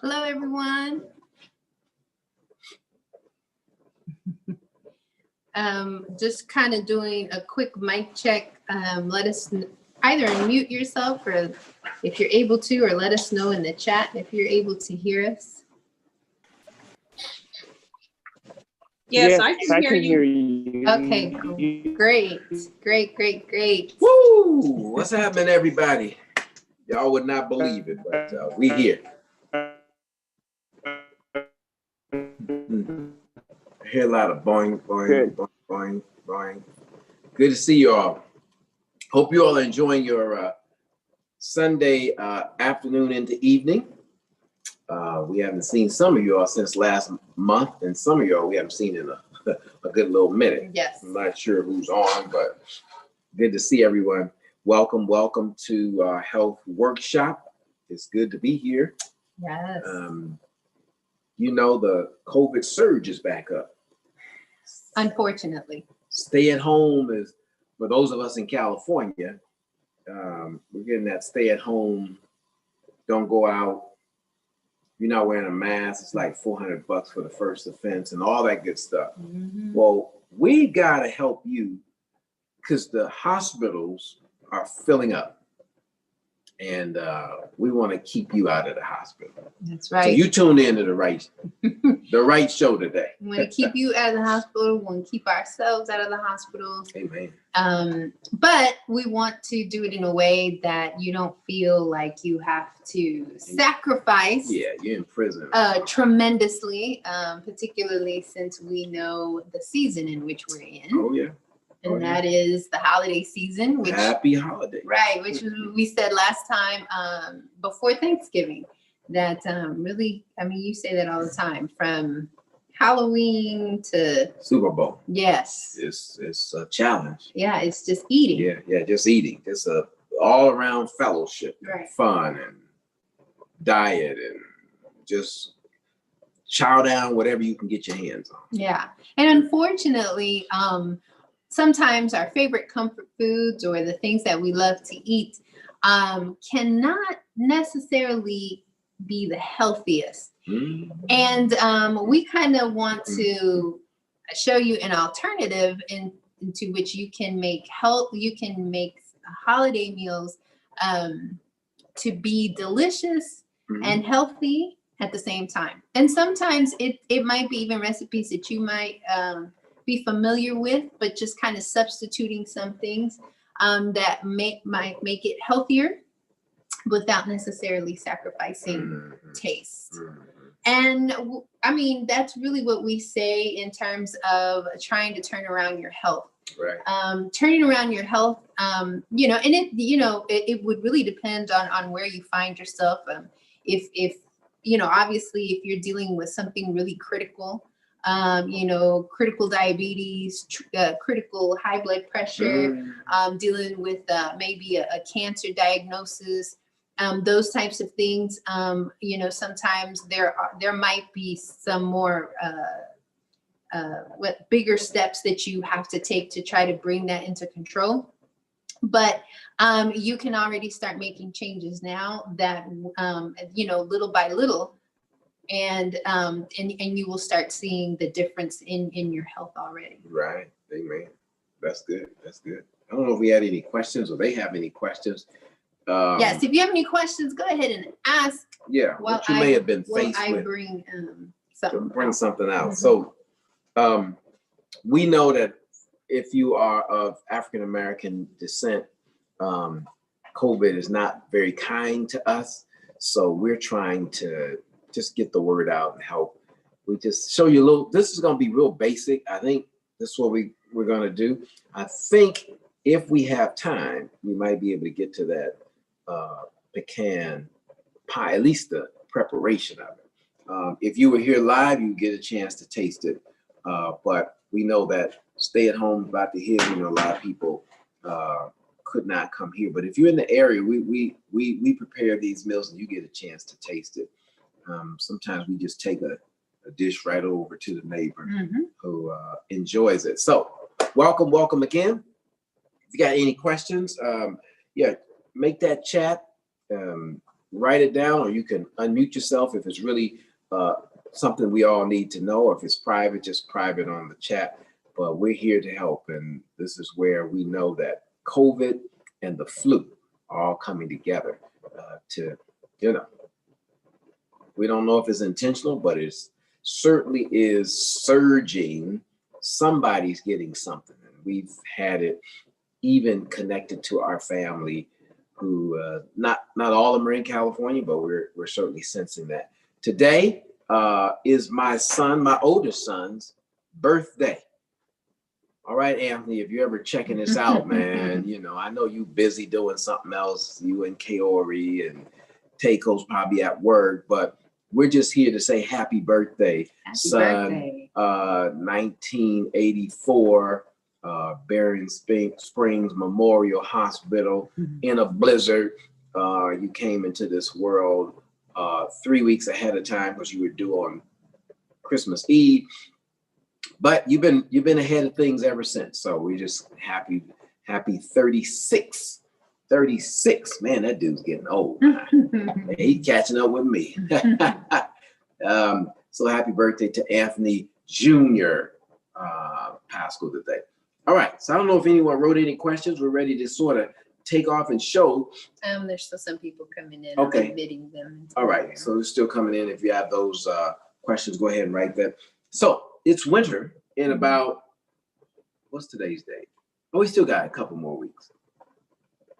Hello, everyone. Just kind of doing a quick mic check. Let us either unmute yourself or if you're able to, or let us know in the chat if you're able to hear us. Yes, I can hear you. Okay, great. Woo! What's happening, everybody? Y'all would not believe it, but we here. I hear a lot of boing, boing, boing, boing, boing. Good to see you all. Hope you all are enjoying your Sunday afternoon into evening. We haven't seen some of you all since last month, and some of y'all we haven't seen in a good little minute. Yes. I'm not sure who's on, but good to see everyone. Welcome to our health workshop. It's good to be here. Yes. You know, the COVID surge is back up. Unfortunately. Stay at home is, for those of us in California, we're getting that stay at home, don't go out. You're not wearing a mask. It's like $400 for the first offense and all that good stuff. Mm-hmm. Well, we got to help you because the hospitals are filling up. And we want to keep you out of the hospital. That's right. So you tuned into the right show today. We want to keep you out of the hospital. We want to keep ourselves out of the hospital. Amen. But we want to do it in a way that you don't feel like you have to sacrifice. Yeah, you're in prison. Tremendously, particularly since we know the season in which we're in. Oh, yeah. And that is the holiday season. Which, happy holiday. Right, which we said last time before Thanksgiving. That really, I mean, you say that all the time, from Halloween to Super Bowl. Yes. It's a challenge. Yeah, it's just eating. Yeah, just eating. Just a all-around fellowship. Right. Fun and diet and just chow down whatever you can get your hands on. Yeah. And unfortunately, sometimes our favorite comfort foods or the things that we love to eat cannot necessarily be the healthiest. Mm-hmm. And we kind of want to show you an alternative into which you can make holiday meals to be delicious and healthy at the same time. And sometimes it might be even recipes that you might be familiar with, but just kind of substituting some things that might make it healthier without necessarily sacrificing taste. And I mean, that's really what we say in terms of trying to turn around your health. Right. Turning around your health, and it would really depend on where you find yourself. If obviously if you're dealing with something really critical, critical diabetes, critical high blood pressure, dealing with maybe a cancer diagnosis, those types of things. Sometimes there might be some more bigger steps that you have to take to try to bring that into control. But you can already start making changes now that little by little. And you will start seeing the difference in your health already. Right. Amen. That's good. I don't know if we had any questions or they have any questions. Yes, if you have any questions, go ahead and ask. Yeah, what you may have been faced with. I bring something out. So we know that if you are of African American descent, COVID is not very kind to us. So we're trying to just get the word out and help. We just show you a little. This is going to be real basic. I think this is what we're going to do. I think if we have time, we might be able to get to that pecan pie, at least the preparation of it. If you were here live, you get a chance to taste it. But we know that stay at home about to hit. A lot of people could not come here. But if you're in the area, we prepare these meals and you get a chance to taste it. Sometimes we just take a dish right over to the neighbor who enjoys it. So welcome again. If you got any questions, make that chat. write it down, or you can unmute yourself if it's really something we all need to know. Or if it's private, just private on the chat. But we're here to help, and this is where we know that COVID and the flu are all coming together to, you know, we don't know if it's intentional, but it certainly is surging. Somebody's getting something, and we've had it even connected to our family, who not all of them are in California, but we're certainly sensing that. Today is my oldest son's birthday. All right, Anthony, if you're ever checking this out, man, you know, I know you busy doing something else, you and Kaori and Taco's probably at work, but we're just here to say happy birthday, son. 1984, Berrien Springs Memorial Hospital in a blizzard. You came into this world 3 weeks ahead of time because you were due on Christmas Eve. But you've been ahead of things ever since. So we're just happy 36. 36, man, that dude's getting old. He's catching up with me. So happy birthday to Anthony Jr. Pascal today. All right, so I don't know if anyone wrote any questions. We're ready to sort of take off and show. There's still some people coming in. Okay. I'm admitting them. All right, so they're still coming in. If you have those questions, go ahead and write them. So it's winter in about, what's today's date? Oh, we still got a couple more weeks.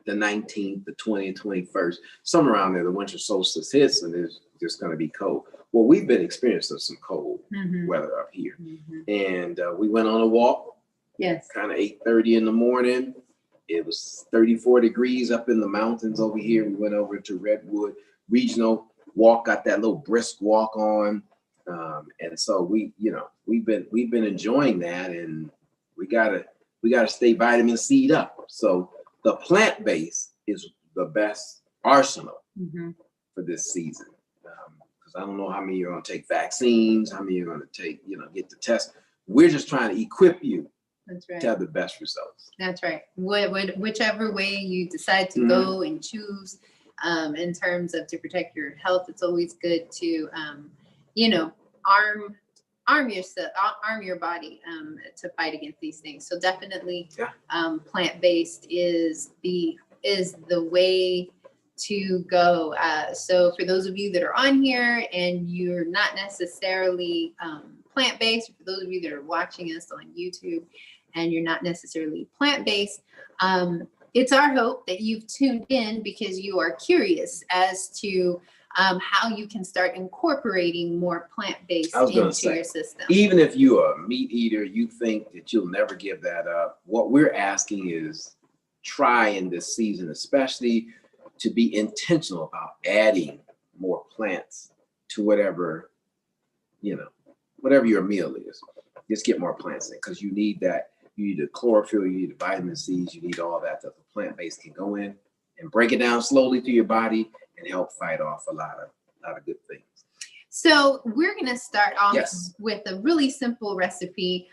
The 19th, the 20th, 21st, somewhere around there, the winter solstice hits and it's just going to be cold. Well, we've been experiencing some cold weather up here. And we went on a walk. Yes. Kind of 8:30 in the morning. It was 34 degrees up in the mountains over here. We went over to Redwood Regional Walk, got that little brisk walk on. And so we've been enjoying that, and we gotta stay vitamin C'd up. So the plant base is the best arsenal for this season. Because I don't know how many are going to take vaccines, how many are going to take, get the test. We're just trying to equip you to have the best results. That's right. Whichever way you decide to go and choose in terms of to protect your health, it's always good to, arm yourself, arm your body to fight against these things. So definitely plant-based is the way to go. So for those of you that are on here and you're not necessarily plant-based, for those of you that are watching us on YouTube and you're not necessarily plant-based, it's our hope that you've tuned in because you are curious as to how you can start incorporating more plant-based into your system. Even if you're a meat eater, you think that you'll never give that up. What we're asking is try in this season, especially to be intentional about adding more plants to whatever your meal is. Just get more plants in because you need that. You need the chlorophyll, you need the vitamin C's, you need all that the plant-based can go in and break it down slowly through your body and help fight off a lot of good things. So we're going to start off with a really simple recipe.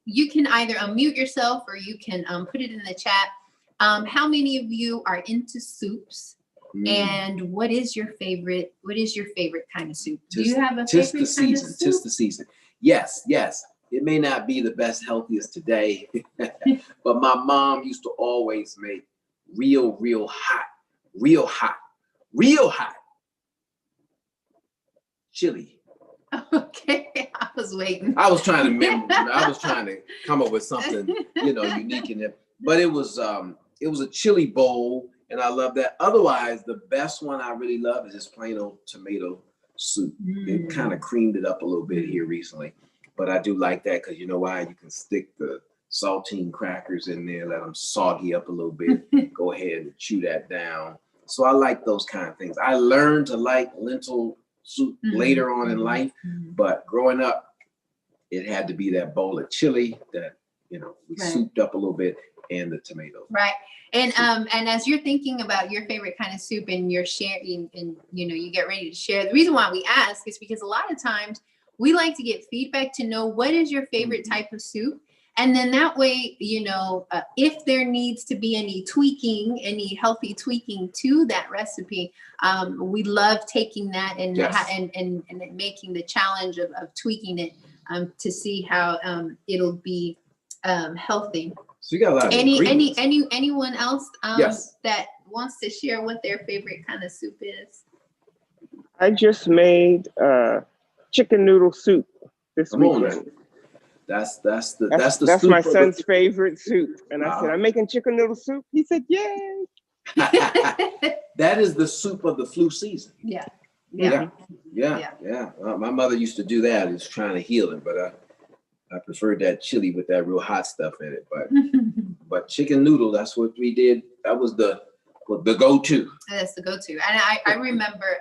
You can either unmute yourself or you can put it in the chat. How many of you are into soups? And what is your favorite kind of soup? Do you have a favorite kind of soup? Tis the season. Yes. It may not be the best, healthiest today, but my mom used to always make real hot chili. Okay, I was waiting. I was trying to remember. I was trying to come up with something, unique in it. But it was a chili bowl, and I love that. Otherwise, the best one I really love is just plain old tomato soup. It kind of creamed it up a little bit here recently, but I do like that because you know why? You can stick the saltine crackers in there, let them soggy up a little bit. Go ahead and chew that down. So I like those kind of things. I learned to like lentil soup later on in life, but growing up, it had to be that bowl of chili that we souped up a little bit, and the tomatoes. Right. And as you're thinking about your favorite kind of soup and you're sharing and you get ready to share, the reason why we ask is because a lot of times we like to get feedback to know what is your favorite type of soup. And then that way, if there needs to be any tweaking, any healthy tweaking to that recipe, we love taking that and making the challenge of tweaking it to see how it'll be healthy. So you got a lot of anyone else yes. that wants to share what their favorite kind of soup is? I just made chicken noodle soup this weekend. That's my son's favorite soup. And I said, I'm making chicken noodle soup. He said, yay. That is the soup of the flu season. Yeah. My mother used to do that. It's trying to heal it, but I preferred that chili with that real hot stuff in it. But chicken noodle, that's what we did. That was the go-to. That's the go-to. And I remember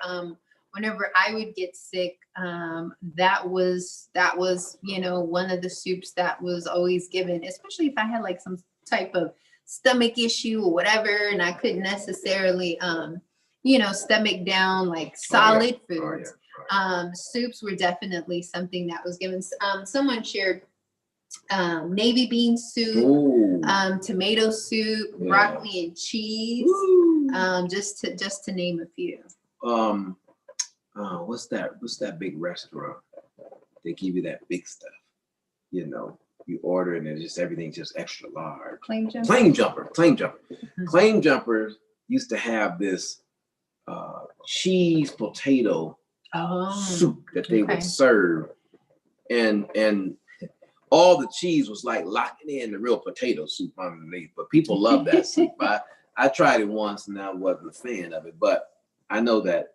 whenever I would get sick, that was one of the soups that was always given, especially if I had like some type of stomach issue or whatever, and I couldn't necessarily stomach down like solid foods. Soups were definitely something that was given. Someone shared navy bean soup, tomato soup, broccoli and cheese, just to name a few. What's that big restaurant? They give you that big stuff. You order and it's just everything's just extra large. Claim jumper. Mm-hmm. Claim jumpers used to have this cheese potato soup that they would serve, and all the cheese was like locking in the real potato soup underneath. But people love that soup. I tried it once and I wasn't a fan of it, but I know that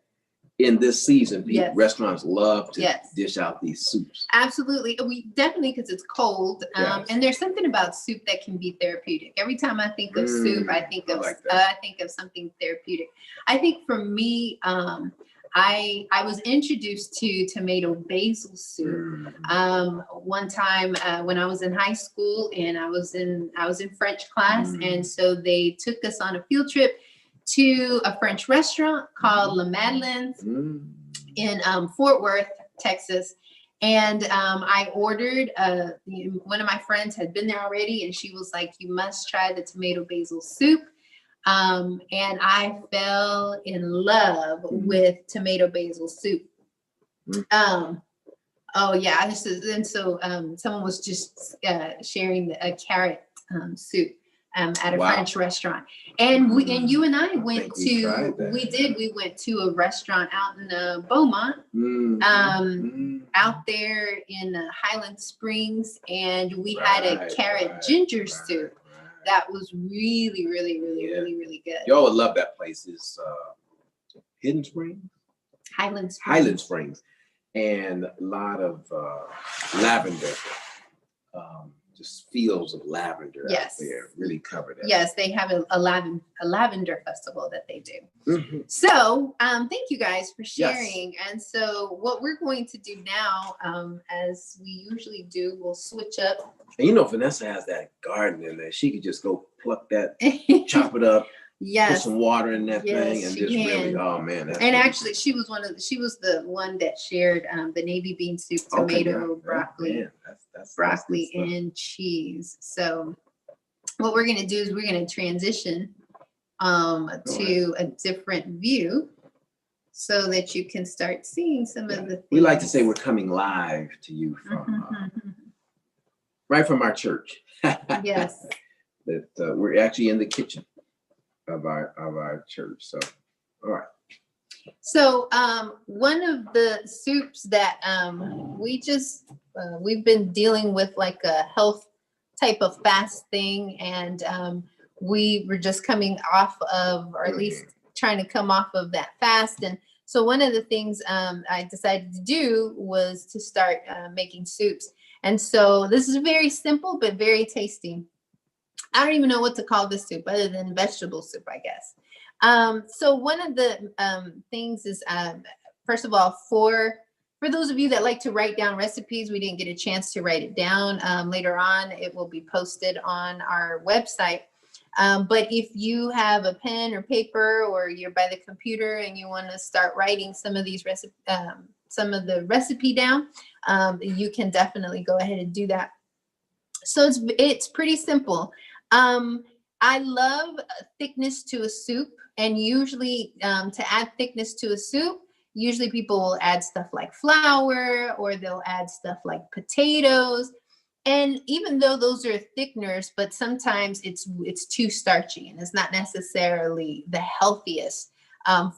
in this season, restaurants love to dish out these soups. Absolutely. We definitely, because it's cold. And there's something about soup that can be therapeutic. Every time I think of soup, I think of something therapeutic. I think for me, I was introduced to tomato basil soup one time when I was in high school, and I was in French class, and so they took us on a field trip to a French restaurant called La Madeleine's in Fort Worth, Texas. And I ordered, one of my friends had been there already, and she was like, you must try the tomato basil soup. And I fell in love with tomato basil soup. Someone was just sharing a carrot soup at a French restaurant, and you and I went to a restaurant out in Beaumont, out there in Highland Springs, and we had a carrot ginger soup that was really, really, really, really, really good. Y'all would love that place. It's Hidden Springs? Highland Springs, and a lot of lavender. Just fields of lavender out there, really covered. Yes, they have a lavender festival that they do. So thank you guys for sharing. And so what we're going to do now, as we usually do, we'll switch up. And Vanessa has that garden in there. She could just go pluck that, chop it up. Yes. Put some water in that thing and just really, oh man. That's and actually she was the one that shared the navy bean soup, tomato, broccoli, broccoli and cheese. So what we're going to do is we're going to transition to a different view so that you can start seeing some of the things. We like to say we're coming live to you from right from our church. Yes. That we're actually in the kitchen of our church. So, all right. So one of the soups that we've been dealing with, like a health type of fast thing, and we were just coming off of, or at least trying to come off of that fast. And so one of the things I decided to do was to start making soups. And so this is very simple but very tasty. I don't even know what to call this soup other than vegetable soup, I guess. So one of the things is, first of all, for those of you that like to write down recipes, we didn't get a chance to write it down. Later on, it will be posted on our website. But if you have a pen or paper, or you're by the computer and you want to start writing some of these some of the recipe down, you can definitely go ahead and do that. So it's pretty simple. I love thickness to a soup, and usually to add thickness to a soup, usually people will add stuff like flour, or they'll add stuff like potatoes. And even though those are thickeners, but sometimes it's too starchy and it's not necessarily the healthiest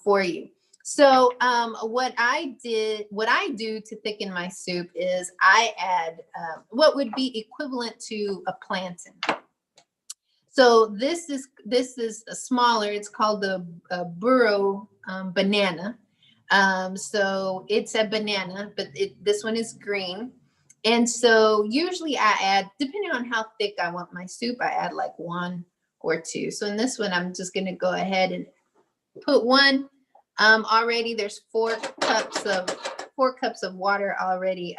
for you. So what I do to thicken my soup is I add what would be equivalent to a plantain. So this is a smaller. It's called the Burrow Banana. So it's a banana, but this one is green. And so usually I add, depending on how thick I want my soup, I add like 1 or 2. So in this one, I'm just going to go ahead and put 1. Already there's 4 cups of water already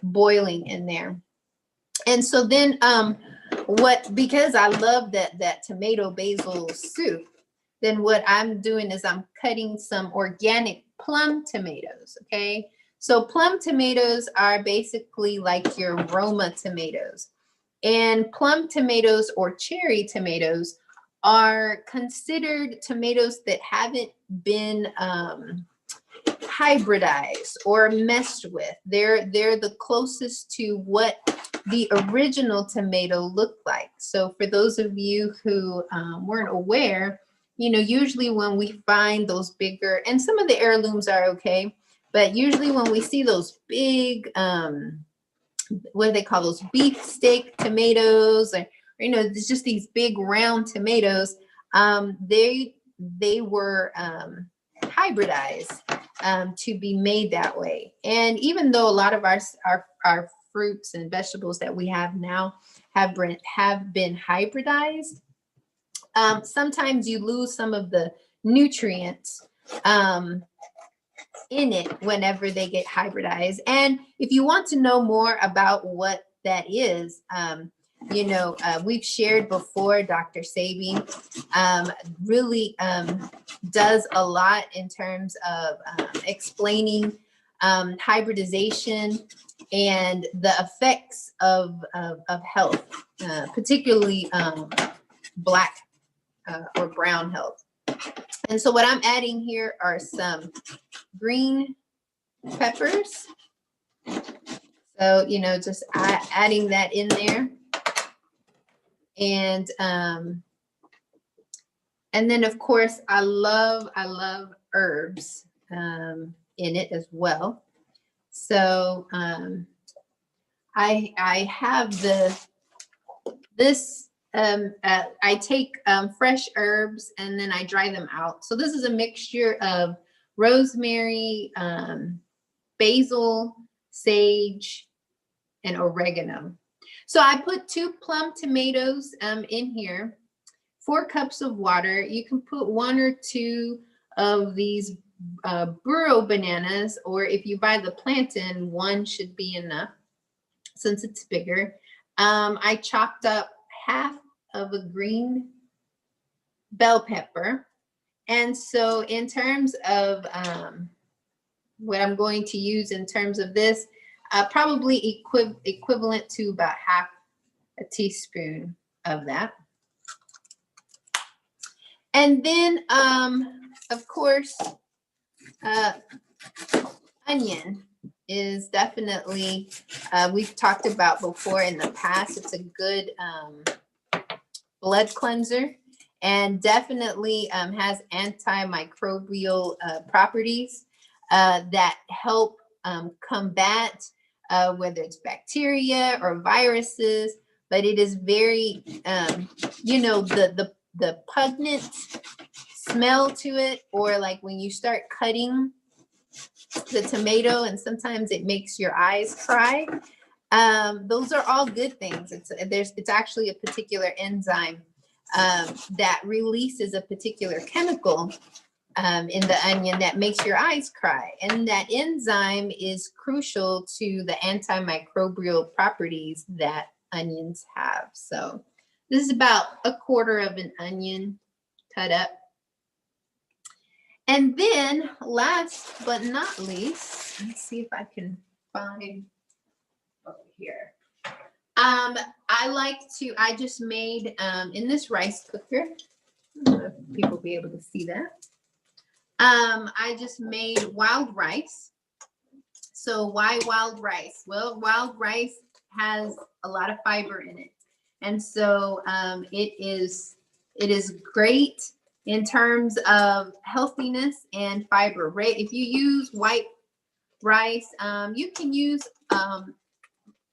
boiling in there. And so then because I love that tomato basil soup, then what I'm doing is I'm cutting some organic plum tomatoes, okay? So plum tomatoes are basically like your Roma tomatoes. And plum tomatoes or cherry tomatoes are considered tomatoes that haven't been hybridized or messed with. They're the closest to what the original tomato looked like. So for those of you who weren't aware, you know, usually when we find those bigger, and some of the heirlooms are okay, but usually when we see those big, what do they call those, beefsteak tomatoes, or you know, it's just these big round tomatoes, they were hybridized to be made that way. And even though a lot of our fruits and vegetables that we have now have been hybridized, sometimes you lose some of the nutrients in it whenever they get hybridized. And if you want to know more about what that is, you know, we've shared before, Dr. Sabi really does a lot in terms of explaining hybridization and the effects of health, particularly Black or brown health. And so what I'm adding here are some green peppers. So, you know, just adding that in there. And then of course I love herbs in it as well. So I have I take fresh herbs and then I dry them out. So this is a mixture of rosemary, basil, sage, and oregano. So I put 2 plum tomatoes in here, 4 cups of water. You can put 1 or 2 of these Burrow bananas, or if you buy the plantain, 1 should be enough since it's bigger. I chopped up half of a green bell pepper. And so in terms of what I'm going to use in terms of this, probably equivalent to about half a teaspoon of that. And then, of course, onion is definitely, we've talked about before in the past. It's a good blood cleanser and definitely has antimicrobial properties that help combat whether it's bacteria or viruses, but it is very, you know, the pungent smell to it, or like when you start cutting the tomato and sometimes it makes your eyes cry. Those are all good things. It's actually a particular enzyme that releases a particular chemical in the onion that makes your eyes cry. And that enzyme is crucial to the antimicrobial properties that onions have. So this is about 1/4 of an onion cut up. And then last but not least, let's see if I can find over here. I just made in this rice cooker. I don't know if people will be able to see that. I just made wild rice. So why wild rice? Well, wild rice has a lot of fiber in it. And so it is great in terms of healthiness and fiber, right? If you use white rice, you can use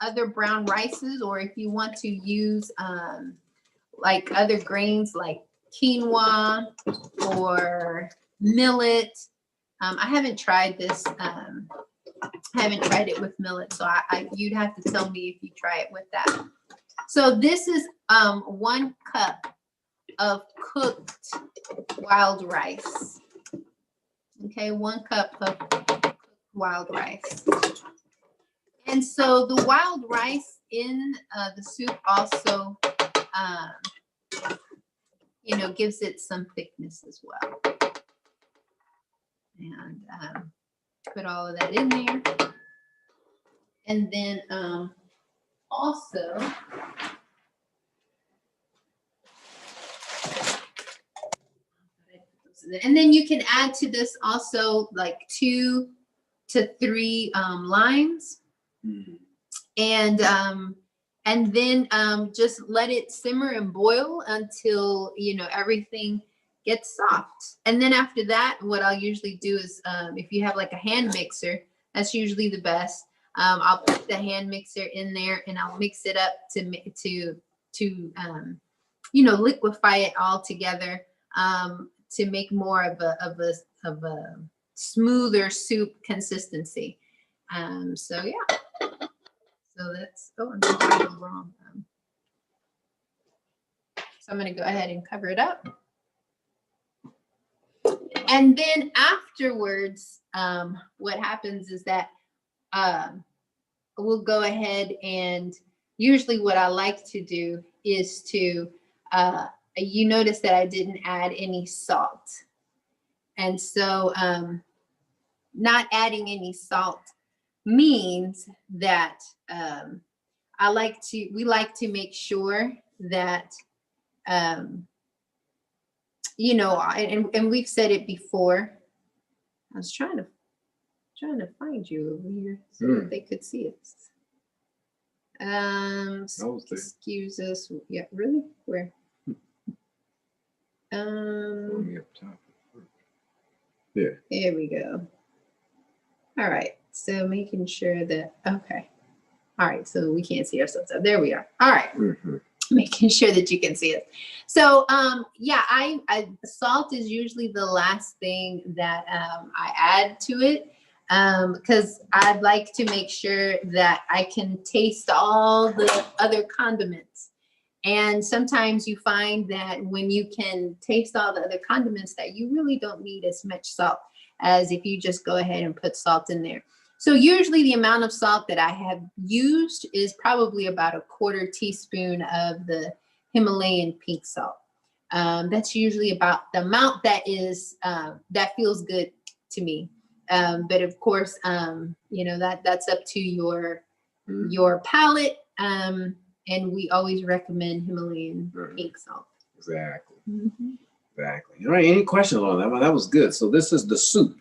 other brown rices, or if you want to use like other grains like quinoa or millet. I haven't tried this. I haven't tried it with millet, so you'd have to tell me if you try it with that. So this is 1 cup of cooked wild rice. Okay, 1 cup of cooked wild rice. And so the wild rice in the soup also, gives it some thickness as well. And put all of that in there. And then also, and then you can add to this also like 2 to 3 limes. Mm-hmm. And then just let it simmer and boil until everything gets soft. And then after that, what I'll usually do is if you have like a hand mixer, that's usually the best. I'll put the hand mixer in there and I'll mix it up to liquefy it all together to make more of a smoother soup consistency. So yeah. So that's I'm doing wrong. So I'm going to go ahead and cover it up. And then afterwards, what happens is that we'll go ahead and usually what I like to do is to, you notice that I didn't add any salt. And so not adding any salt means that we like to make sure that, and we've said it before. I was trying to find you over here so that they could see it. Excuse us. Yeah, really? Where? Yeah. There we go. All right. So making sure that, okay. All right. So we can't see ourselves. There we are. All right. Mm-hmm. Making sure that you can see it. So, salt is usually the last thing that I add to it because I'd like to make sure that I can taste all the other condiments. And sometimes you find that when you can taste all the other condiments that you really don't need as much salt as if you just go ahead and put salt in there. So usually the amount of salt that I have used is probably about 1/4 teaspoon of the Himalayan pink salt. That's usually about the amount that is that feels good to me. But of course, that's up to your palate. And we always recommend Himalayan pink salt. Exactly. Mm-hmm. Exactly. All right. Any questions on that one? That was good. So this is the soup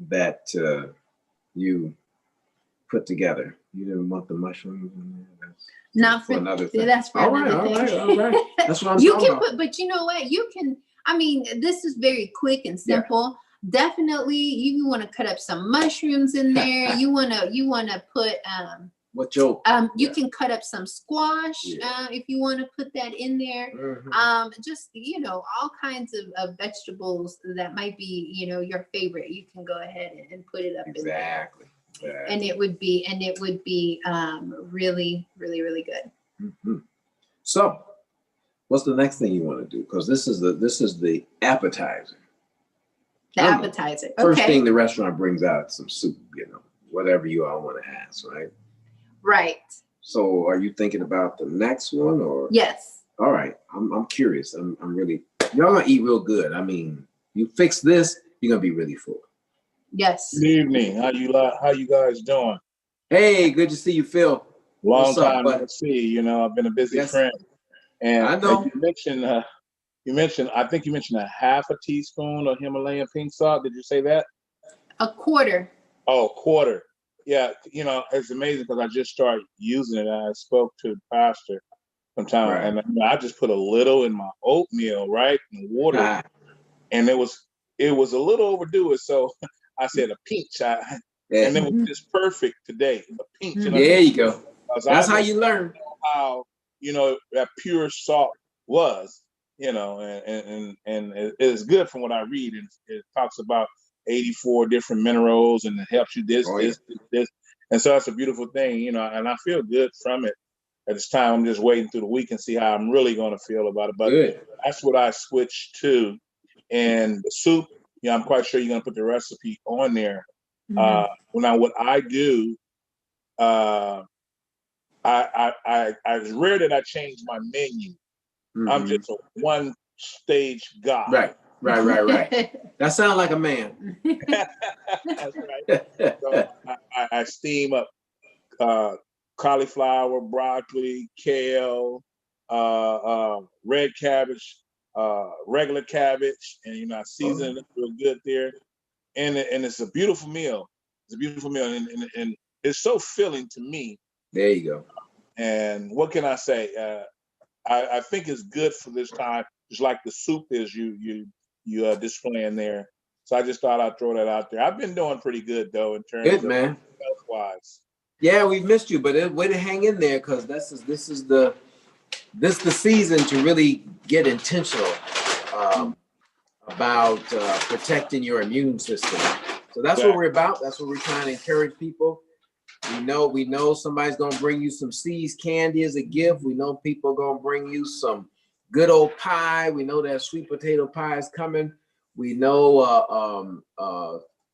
that you put together. You didn't want the mushrooms in there? Not for another thing. That's for another thing. All right. That's what I'm talking about. But you know what? You can, this is very quick and simple. Yeah. Definitely, you want to cut up some mushrooms in there. you want to put you can cut up some squash if you want to put that in there. Mm-hmm. Just all kinds of vegetables that might be your favorite. You can go ahead and put it up in there. Exactly. And it would be really, really, really good. Mm-hmm. So, what's the next thing you want to do? Because this is the appetizer. The appetizer. Okay. First thing the restaurant brings out some soup. Whatever you all want to have, right? Right. So, are you thinking about the next one or? Yes. All right. I'm curious. I'm really. Y'all gonna eat real good. You fix this, you're gonna be really full. Yes. Good evening. How you guys doing? Hey, good to see you, Phil. Long What's up, time buddy? no see. You know, I've been a busy Yes. friend. And I know. you mentioned, I think you mentioned a half a teaspoon of Himalayan pink salt. Did you say that? A quarter. Oh, quarter. Yeah, you know, it's amazing because I just started using it. I spoke to the pastor sometime, Right. and I just put a little in my oatmeal, right, and water, Ah, and it was a little overdue. So I said a pinch, and yeah. it was just perfect today. A pinch. And There you go. because That's I how didn't you learn. know how, you know, that pure salt was, you know, and it is good from what I read. And it talks about 84 different minerals, and it helps you this. And so it's a beautiful thing, you know, and I feel good from it. At this time, I'm just waiting through the week and see how I'm really going to feel about it. But Good. that's what I switched to. And the soup, you know, I'm quite sure you're going to put the recipe on there. Now, what I do, I it's rare that I change my menu. I'm just a one stage guy. Right. That sounds like a man. That's right. So I steam up cauliflower, broccoli, kale, red cabbage, regular cabbage, and you know I season it real good there, and it's a beautiful meal. It's a beautiful meal, and it's so filling to me. There you go. And what can I say? I think it's good for this time, just like the soup is you displaying there. So I just thought I'd throw that out there. I've been doing pretty good though in terms of man. health wise. Yeah, we've missed you, but way to hang in there because this is the season to really get intentional about protecting your immune system. So that's what we're about. That's what we're trying to encourage people. We know somebody's gonna bring you some C's candy as a gift. We know people are gonna bring you some good old pie. We know that sweet potato pie is coming. We know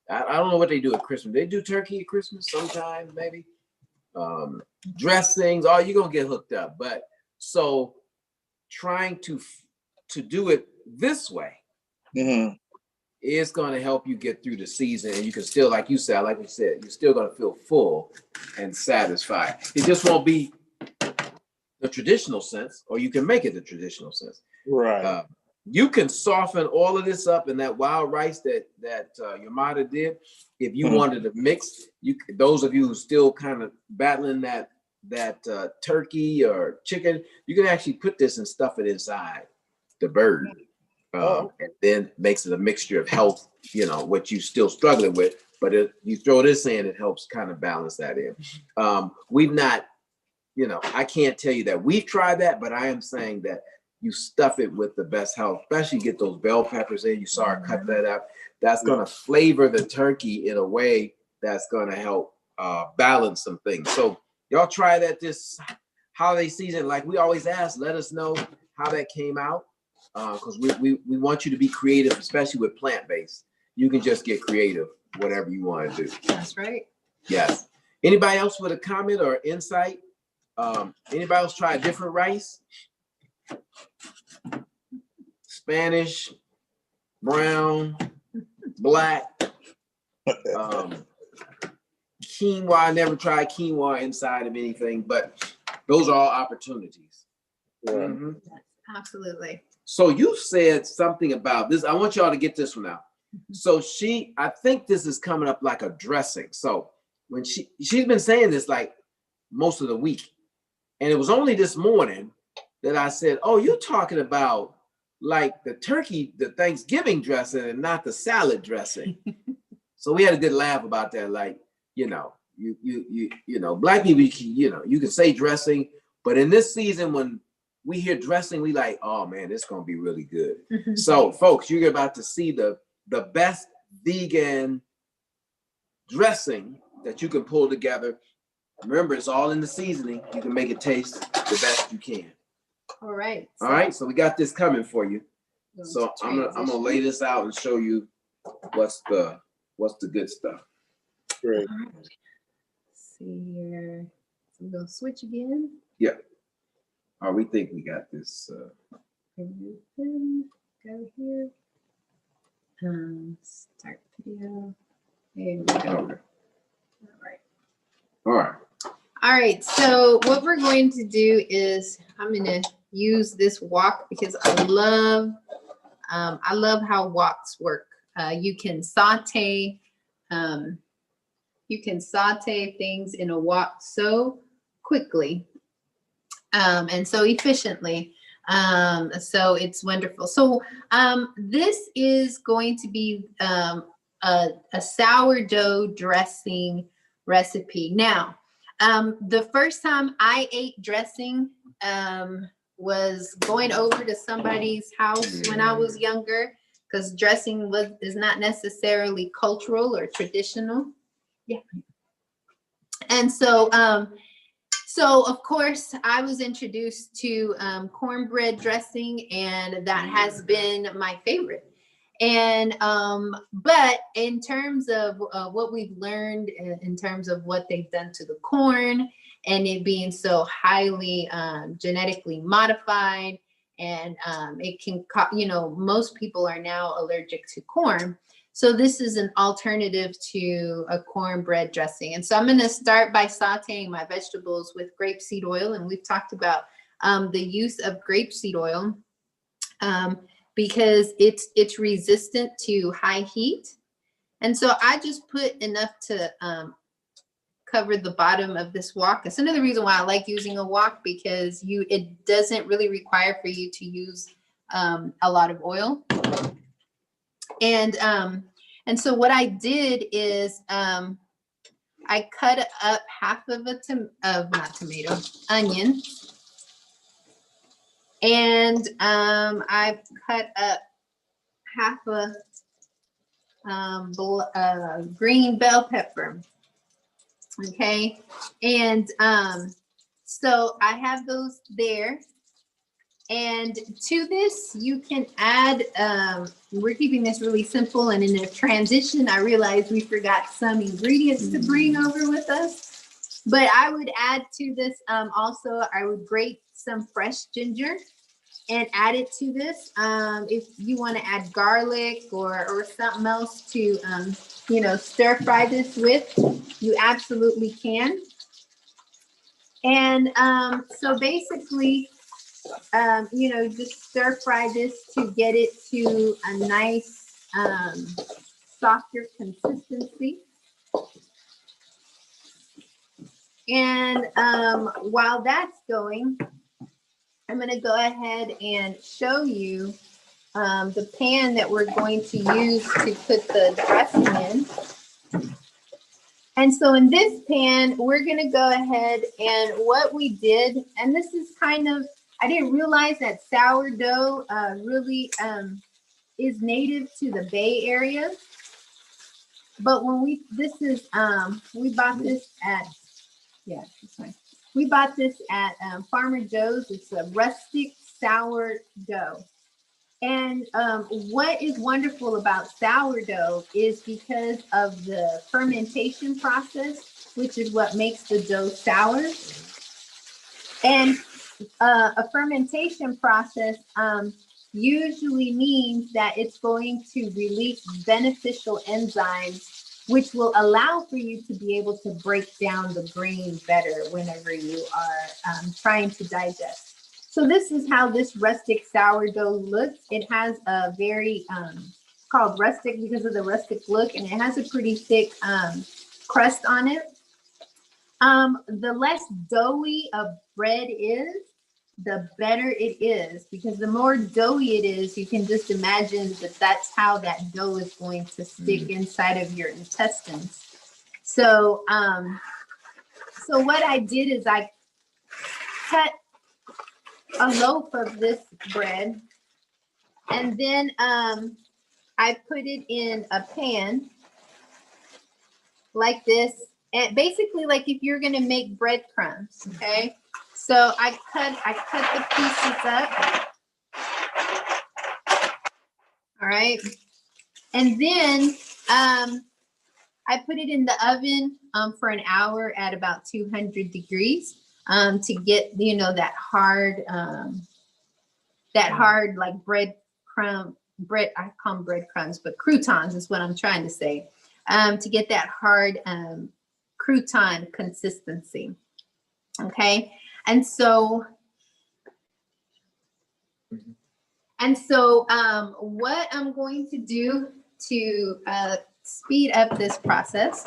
I don't know what they do at Christmas. They do turkey at Christmas sometimes, maybe. Dressings, you're gonna get hooked up. But so trying to do it this way is going to help you get through the season, and you can still, like we said, you're still going to feel full and satisfied. It just won't be the traditional sense, or you can make it the traditional sense. Right. You can soften all of this up in that wild rice that your mother did. If you wanted to mix, those of you who still kind of battling that turkey or chicken, you can actually put this and stuff it inside the bird. And then makes it a mixture of health, you know, what you're still struggling with. But you throw this in, it helps kind of balance that in. We've not, you know, I can't tell you that we've tried that, but I am saying that you stuff it with the best health, especially get those bell peppers in. You saw her cut that up. That's going to flavor the turkey in a way that's going to help balance some things. So y'all try that this holiday season. Like we always ask, let us know how that came out. Because we want you to be creative, especially with plant-based. You can just get creative, whatever you want to do. That's right. Yes. Anybody else with a comment or insight? Anybody else try a different rice? Spanish, brown, black, quinoa. I never tried quinoa inside of anything, but those are all opportunities. Mm-hmm. Absolutely. So you said something about this. I want y'all to get this one out. So I think this is coming up like a dressing. So when she's been saying this like most of the week, and it was only this morning that I said, "Oh, you're talking about like the Thanksgiving dressing and not the salad dressing." So we had a good laugh about that. Like, you know, you know, black people, you can say dressing, but in this season when we hear dressing, we like, oh man, it's gonna be really good. So, folks, you're about to see the best vegan dressing that you can pull together. Remember, it's all in the seasoning. You can make it taste the best you can. All right. All right. So we got this coming for you. So I'm gonna lay this out and show you what's the good stuff. Great. Let's see here. So we're gonna switch again. Yeah. We think we got this. Go here. Start video. There we go. Okay. All right. All right. All All right, so what we're going to do is I'm going to use this wok because I love how woks work. You can saute things in a wok so quickly and so efficiently. So it's wonderful. So this is going to be a sourdough dressing recipe. Now, the first time I ate dressing was going over to somebody's house when I was younger, because dressing is not necessarily cultural or traditional. Yeah. And so of course I was introduced to cornbread dressing, and that has been my favorite. And but in terms of what we've learned in terms of what they've done to the corn and it being so highly genetically modified, and it can, most people are now allergic to corn. So this is an alternative to a cornbread dressing. And so I'm going to start by sauteing my vegetables with grapeseed oil. And we've talked about the use of grapeseed oil because it's resistant to high heat. And so I just put enough to cover the bottom of this wok. That's another reason why I like using a wok, because it doesn't really require for you to use a lot of oil. And so what I did is I cut up half of onion, and I've cut up half a green bell pepper. Okay, and so I have those there. And to this, you can add, we're keeping this really simple. And in a transition, I realized we forgot some ingredients to bring over with us. But I would add to this also, I would grate some fresh ginger and add it to this. If you want to add garlic or something else to, stir fry this with, you absolutely can. And so basically, just stir fry this to get it to a nice, softer consistency. And while that's going, I'm going to go ahead and show you the pan that we're going to use to put the dressing in. And so in this pan, we're going to go ahead, and what we did, and this is kind of, I didn't realize that sourdough really is native to the Bay Area. But when we bought this at, we bought this at Farmer Joe's. It's a rustic sourdough. And what is wonderful about sourdough is because of the fermentation process, which is what makes the dough sour. And a fermentation process usually means that it's going to release beneficial enzymes, which will allow for you to be able to break down the grain better whenever you are trying to digest. So this is how this rustic sourdough looks. It has a very, called rustic because of the rustic look, and it has a pretty thick crust on it. The less doughy a bread is, the better it is, because the more doughy it is, you can just imagine that that's how that dough is going to stick inside of your intestines. So, so what I did is I cut a loaf of this bread, and then I put it in a pan like this, and basically like if you're going to make breadcrumbs, okay? So I cut the pieces up. All right. And then I put it in the oven for an hour at about 200 degrees to get, that hard like I call them breadcrumbs, but croutons is what I'm trying to say, to get that hard crouton consistency. Okay. And so what I'm going to do to speed up this process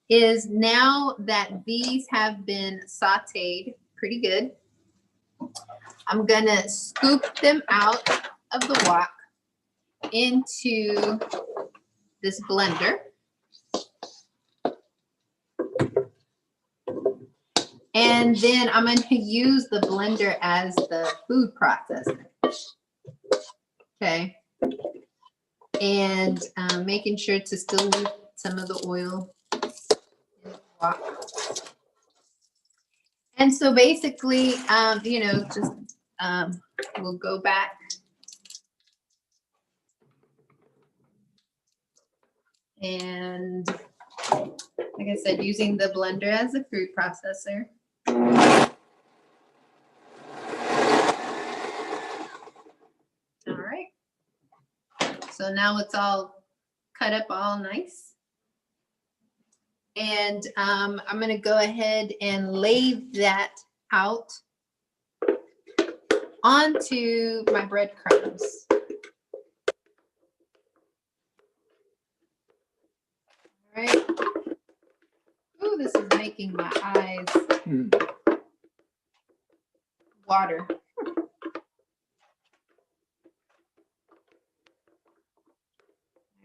is, now that these have been sauteed pretty good, I'm gonna scoop them out of the wok into this blender. And then I'm going to use the blender as the food processor. Okay. And making sure to still leave some of the oil in the wok. And so basically, you know, just we'll go back. And like I said, using the blender as a food processor. All right. So now it's all cut up all nice. And I'm going to go ahead and lay that out onto my breadcrumbs. All right. Ooh, this is making my eyes water.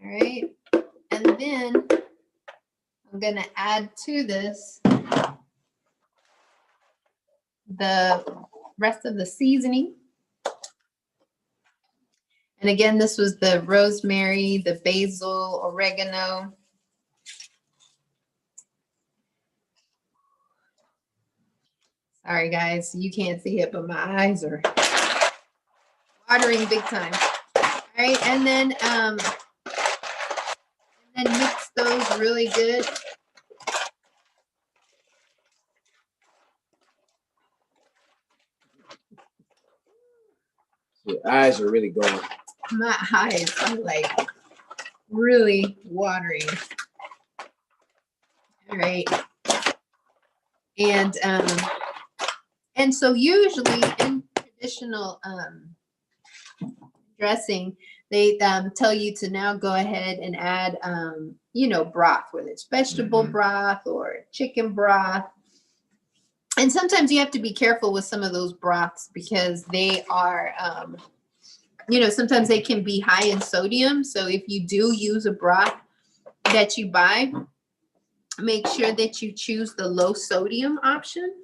All right. And then I'm going to add to this the rest of the seasoning. And again, this was the rosemary, the basil, oregano. Sorry, guys, you can't see it, but my eyes are watering big time. All right, and then mix those really good. Your eyes are really going. My eyes are like really watering. All right. And so usually in traditional dressing, they tell you to now go ahead and add, you know, broth, whether it's vegetable broth or chicken broth. And sometimes you have to be careful with some of those broths because they are, you know, sometimes they can be high in sodium. So if you do use a broth that you buy, make sure that you choose the low sodium option.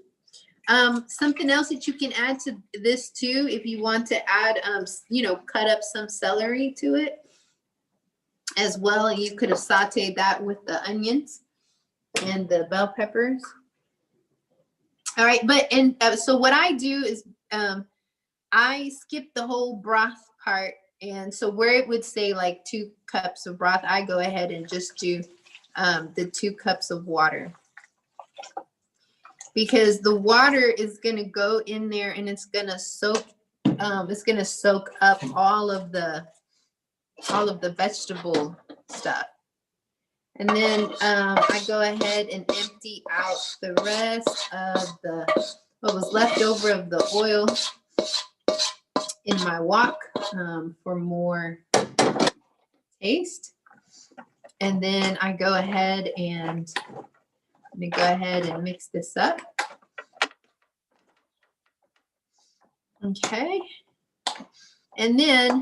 Something else that you can add to this too, if you want to add, you know, cut up some celery to it as well. You could have sauteed that with the onions and the bell peppers. All right, so what I do is I skip the whole broth part, and so where it would say like 2 cups of broth, I go ahead and just do the 2 cups of water, because the water is going to go in there and it's going to soak up all of the vegetable stuff. And then I go ahead and empty out the rest of what was left over of the oil in my wok for more taste. And then I go ahead and mix this up. Okay. And then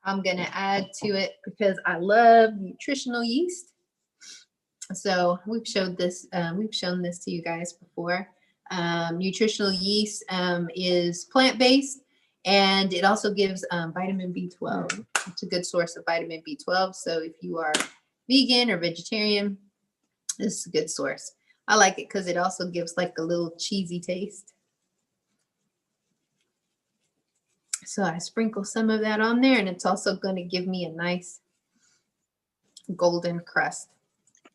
I'm going to add to it, because I love nutritional yeast. So we've shown this to you guys before. Nutritional yeast is plant-based, and it also gives vitamin B12. It's a good source of vitamin B12. So if you are vegan or vegetarian, this is a good source. I like it because it also gives like a little cheesy taste. So I sprinkle some of that on there, and it's also going to give me a nice golden crust.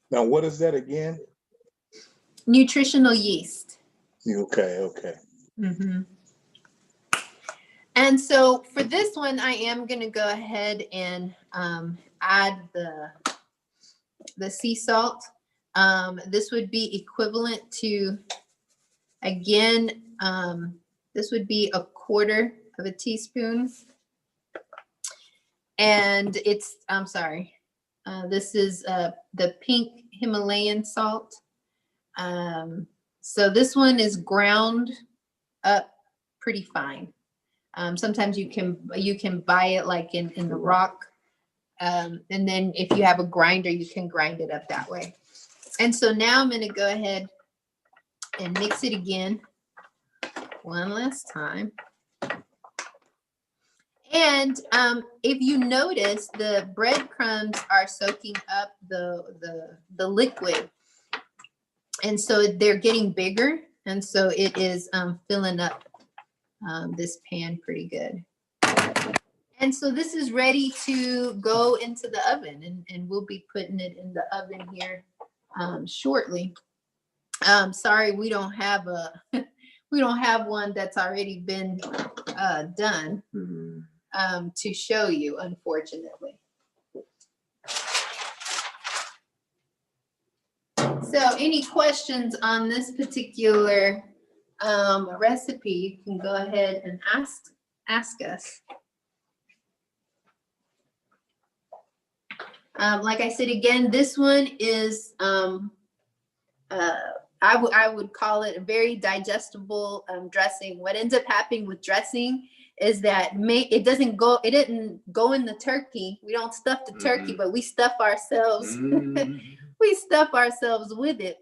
Now, what is that again? Nutritional yeast. Okay. Mm-hmm. And so for this one, I am going to go ahead and add the sea salt. This would be equivalent to Again, this would be 1/4 of a teaspoon. And it's, I'm sorry, this is the pink Himalayan salt. So this one is ground up pretty fine. Sometimes you can buy it like in the rock. And then if you have a grinder, you can grind it up that way. And so now I'm going to go ahead and mix it again one last time. And if you notice, the breadcrumbs are soaking up the liquid. And so they're getting bigger. And so it is filling up this pan pretty good. And so this is ready to go into the oven, and we'll be putting it in the oven here shortly. Sorry, we don't have one that's already been done to show you, unfortunately. So any questions on this particular recipe, you can go ahead and ask us. Like I said, again, this one is, I would call it a very digestible dressing. What ends up happening with dressing is that it didn't go in the turkey. We don't stuff the turkey, but we stuff ourselves. We stuff ourselves with it.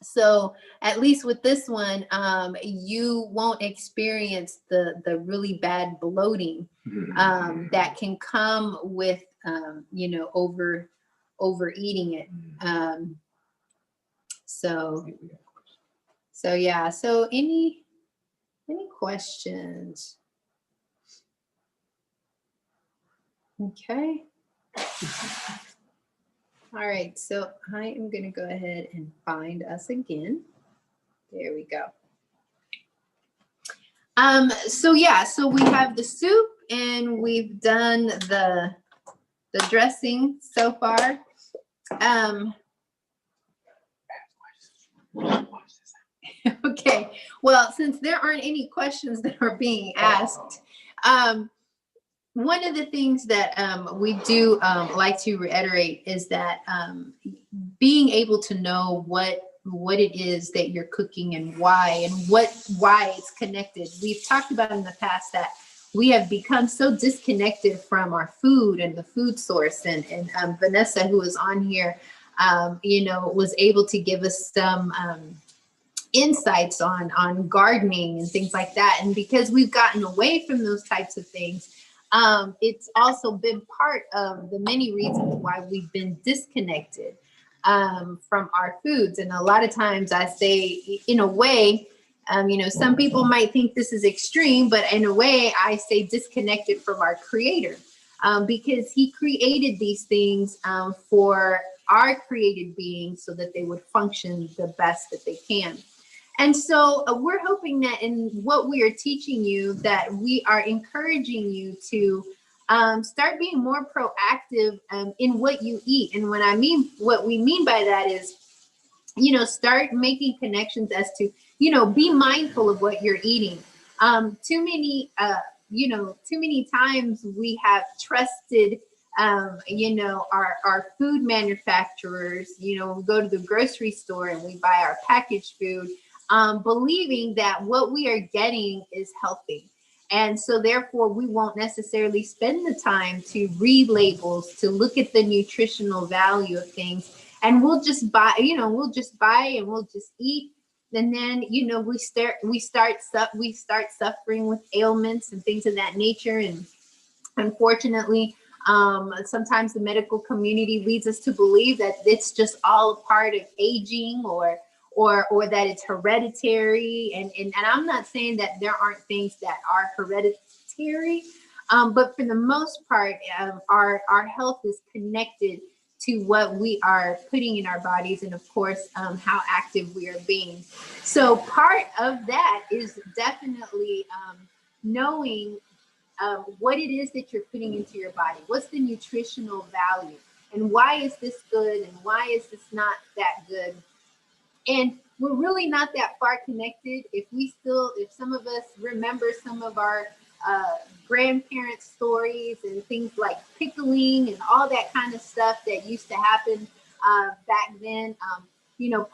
So at least with this one, you won't experience the really bad bloating that can come with overeating it. So yeah. So any questions? Okay. All right, so I am going to go ahead and find us again. There we go. So yeah, so we have the soup and we've done the dressing so far. Okay, well, since there aren't any questions that are being asked, one of the things that we do like to reiterate is that being able to know what it is that you're cooking and why it's connected. We've talked about in the past that we have become so disconnected from our food and the food source. And Vanessa, who was on here, was able to give us some insights on gardening and things like that. And because we've gotten away from those types of things, it's also been part of the many reasons why we've been disconnected from our foods. And a lot of times I say, in a way, some people might think this is extreme, but in a way I say disconnected from our creator, because he created these things for our created beings so that they would function the best that they can. And so we're hoping that in what we are teaching you, that we are encouraging you to start being more proactive in what you eat. And what we mean by that is, start making connections as to, be mindful of what you're eating. Too many times we have trusted, our food manufacturers. We go to the grocery store and we buy our packaged food, believing that what we are getting is healthy. And so therefore we won't necessarily spend the time to read labels, to look at the nutritional value of things. And we'll just buy and we'll just eat. And then, we start suffering with ailments and things of that nature. And unfortunately, sometimes the medical community leads us to believe that it's just all a part of aging or that it's hereditary. And I'm not saying that there aren't things that are hereditary, but for the most part, our health is connected to what we are putting in our bodies, and of course, how active we are being. So part of that is definitely knowing what it is that you're putting into your body. What's the nutritional value, and why is this good, and why is this not that good? And we're really not that far connected. If some of us remember some of our grandparents' stories and things like pickling and all that kind of stuff that used to happen back then,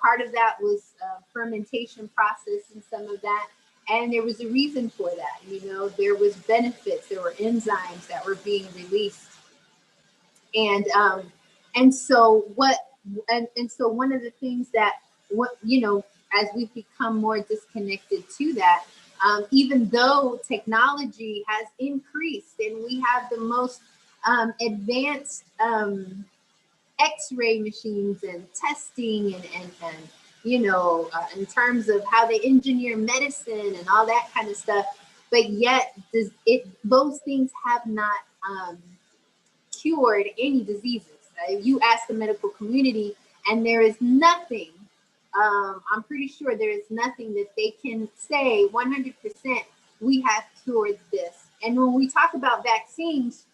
part of that was fermentation process and some of that. And there was a reason for that. There was benefits, there were enzymes that were being released. And so one of the things that, as we've become more disconnected to that, even though technology has increased and we have the most advanced X-ray machines and testing and in terms of how they engineer medicine and all that kind of stuff, but yet those things have not cured any diseases. You ask the medical community, and there is nothing. I'm pretty sure there is nothing that they can say 100% we have cured this. And when we talk about vaccines,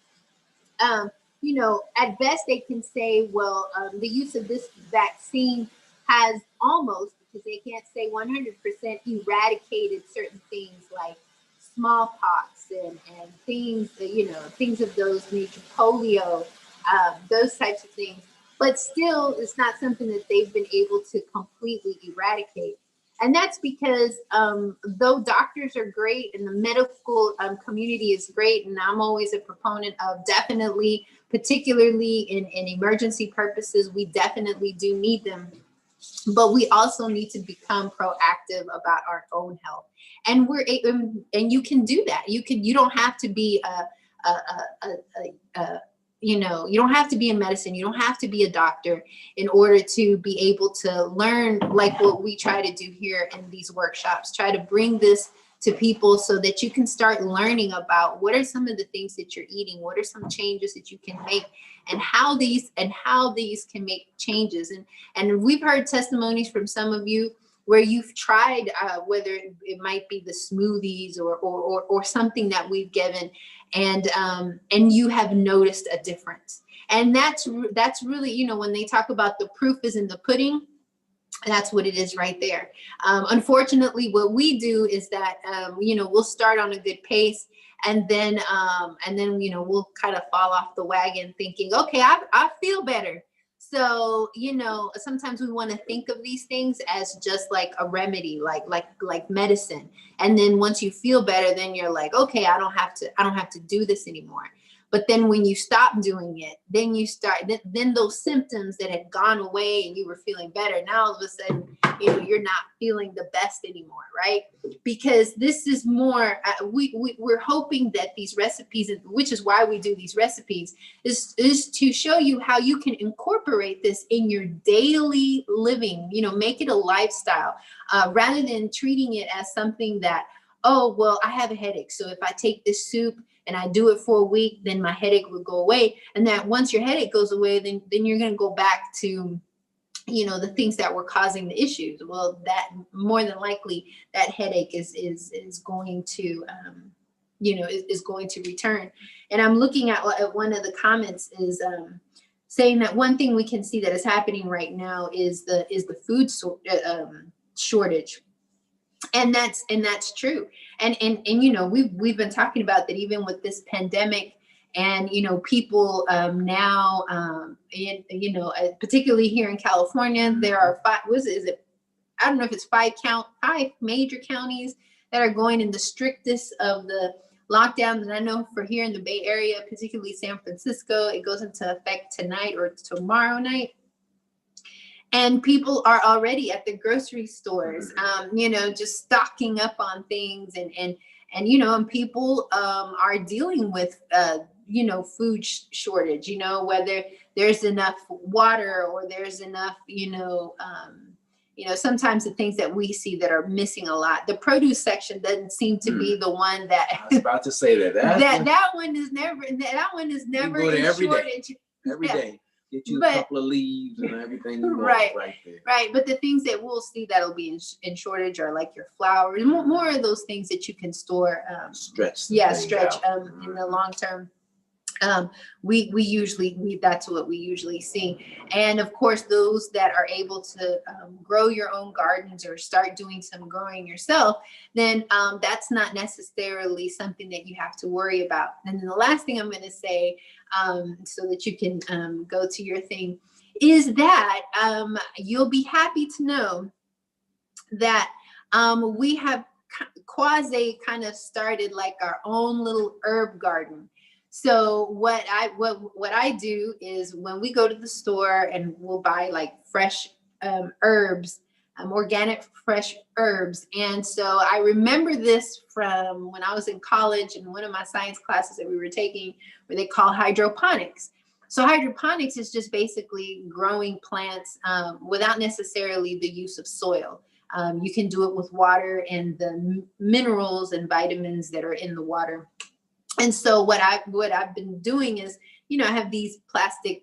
at best they can say, well, the use of this vaccine has almost, because they can't say 100%, eradicated certain things like smallpox and things, things of those nature, polio, those types of things. But still, it's not something that they've been able to completely eradicate. And that's because though doctors are great and the medical community is great, and I'm always a proponent of definitely, particularly in emergency purposes, we definitely do need them. But we also need to become proactive about our own health. And you can do that. You don't have to be you don't have to be in medicine. You don't have to be a doctor in order to be able to learn, like what we try to do here in these workshops, try to bring this to people so that you can start learning about what are some of the things that you're eating, what are some changes that you can make, and how these can make changes. And we've heard testimonies from some of you where you've tried, whether it might be the smoothies or something that we've given, and you have noticed a difference. And that's really, when they talk about the proof is in the pudding, that's what it is right there. Unfortunately, what we do is that, we'll start on a good pace, and then we'll kind of fall off the wagon thinking, okay, I feel better. So, sometimes we want to think of these things as just like a remedy, like medicine. And then once you feel better, then you're like, okay, I don't have to do this anymore. But then when you stop doing it, then those symptoms that had gone away and you were feeling better, now all of a sudden, you're not feeling the best anymore, right? Because this is more, we're hoping that these recipes, which is why we do these recipes, is to show you how you can incorporate this in your daily living, make it a lifestyle, rather than treating it as something that, oh, well, I have a headache, so if I take this soup and I do it for a week, then my headache will go away. And that once your headache goes away, then you're going to go back to, the things that were causing the issues. Well, that more than likely that headache is going to, is going to return. And I'm looking at one of the comments is saying that one thing we can see that is happening right now is the food shortage. And that's true. And we've been talking about that even with this pandemic, and people now, particularly here in California, there are five major counties that are going in the strictest of the lockdowns. And I know for here in the Bay Area, particularly San Francisco, it goes into effect tonight or tomorrow night. And people are already at the grocery stores, just stocking up on things, and people are dealing with, food shortage, whether there's enough water or there's enough, sometimes the things that we see that are missing a lot. The produce section doesn't seem to be the one that. I was about to say that one is never in shortage. Every day. Get you a couple of leaves and everything you want right there. Right. But the things that we'll see that'll be in shortage are like your flour, and more of those things that you can store. Stretch. In the long term. That's what we usually see. And of course, those that are able to grow your own gardens or start doing some growing yourself, then that's not necessarily something that you have to worry about. And then the last thing I'm going to say, so that you can go to your thing, is that you'll be happy to know that we have quasi kind of started like our own little herb garden. So what I do is when we go to the store and we'll buy like fresh herbs, organic fresh herbs. And so I remember this from when I was in college in one of my science classes that we were taking, where they call hydroponics. So hydroponics is just basically growing plants without necessarily the use of soil. You can do it with water and the minerals and vitamins that are in the water. And so what I've been doing is, I have these plastic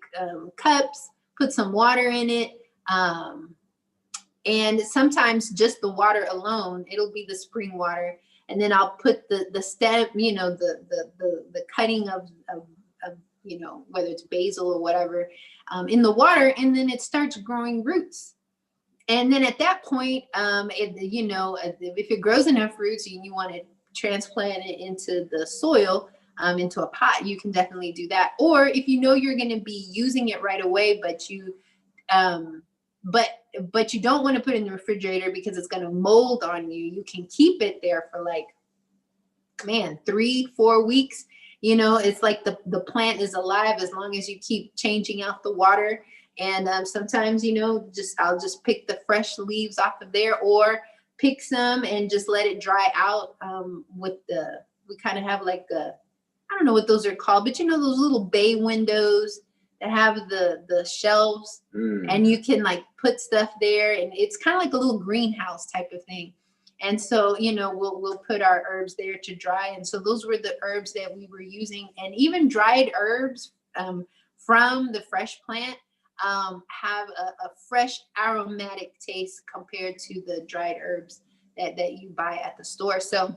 cups, put some water in it. And sometimes just the water alone, it'll be the spring water. And then I'll put the stem, the cutting of whether it's basil or whatever, in the water, and then it starts growing roots. And then at that point, if it grows enough roots and you want to transplant it into the soil, into a pot, you can definitely do that. Or if you're going to be using it right away, but you don't want to put it in the refrigerator because it's going to mold on you, you can keep it there for 3-4 weeks. It's like the plant is alive as long as you keep changing out the water. And sometimes, I'll just pick the fresh leaves off of there, or pick some and just let it dry out. We kind of have I don't know what those are called, but those little bay windows that have the shelves, and you can put stuff there, and it's kind of like a little greenhouse type of thing. And so, we'll put our herbs there to dry. And so those were the herbs that we were using. And even dried herbs from the fresh plant have a fresh aromatic taste compared to the dried herbs that you buy at the store. So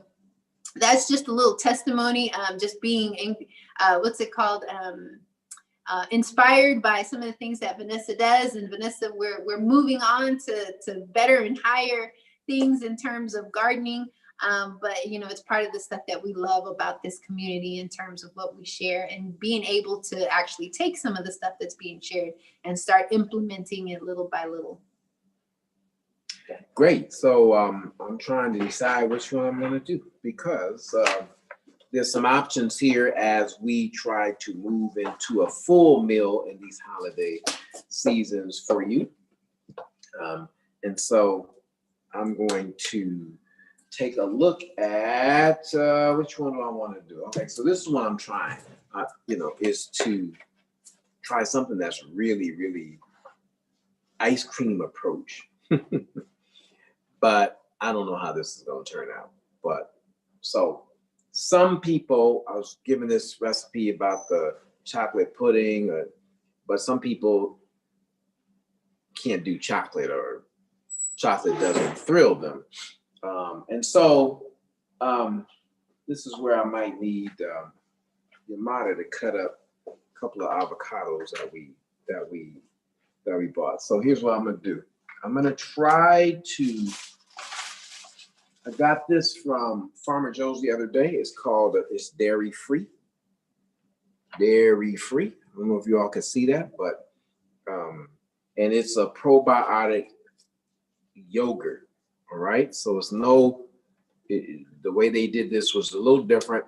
that's just a little testimony, just being, inspired by some of the things that Vanessa does. And Vanessa, we're moving on to better and higher things in terms of gardening. But it's part of the stuff that we love about this community in terms of what we share, and being able to actually take some of the stuff that's being shared and start implementing it little by little. Great. So I'm trying to decide which one I'm going to do, because there's some options here as we try to move into a full meal in these holiday seasons for you. And so I'm going to take a look at which one do I want to do. Okay, so this is what I'm trying, is to try something that's really, really ice cream approach. But I don't know how this is going to turn out. But so some people, I was given this recipe about the chocolate pudding, but some people can't do chocolate, or chocolate doesn't thrill them. And so this is where I might need Yamada to cut up a couple of avocados that we bought. So here's what I'm gonna do. I'm gonna try to. I got this from Farmer Joe's the other day. It's called it's dairy free. Dairy free. I don't know if you all can see that, but and it's a probiotic yogurt. All right, so it's the way they did this was a little different.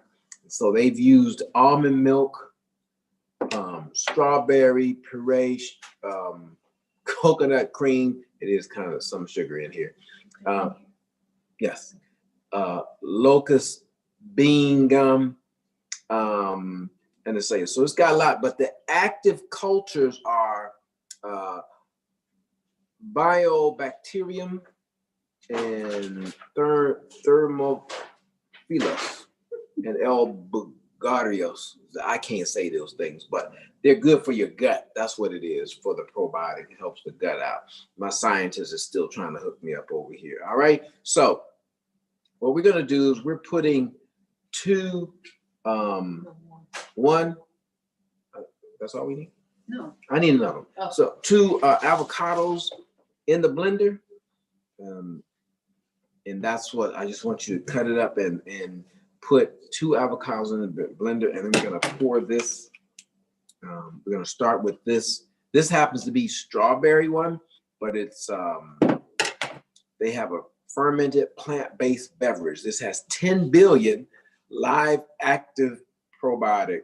So they've used almond milk, strawberry puree, coconut cream. It is kind of some sugar in here. Yes, locust bean gum, and so it's got a lot. But the active cultures are Biobacterium and Thermophilus and Elbugarios. I can't say those things, but they're good for your gut. That's what it is for the probiotic. It helps the gut out. My scientist is still trying to hook me up over here. All right. So what we're going to do is we're putting one That's all we need? No. I need another one. Oh. So 2 avocados in the blender. And that's what I just want you to cut it up and put 2 avocados in the blender. And then we're going to pour this. We're going to start with this. This happens to be strawberry one, but it's they have a fermented plant-based beverage. This has 10 billion live active probiotic.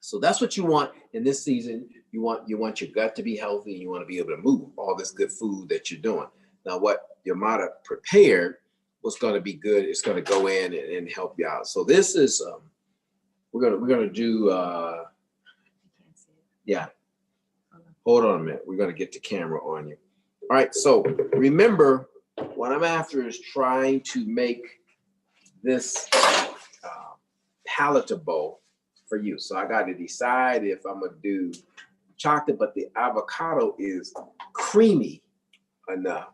So that's what you want in this season. You want your gut to be healthy, and you want to be able to move all this good food that you're doing. Now, what your mother prepared was going to be good. It's going to go in and help you out. So this is we're gonna do yeah. Hold on a minute. We're gonna get the camera on you. All right. So remember, what I'm after is trying to make this palatable for you. So I got to decide if I'm gonna do chocolate, but the avocado is creamy enough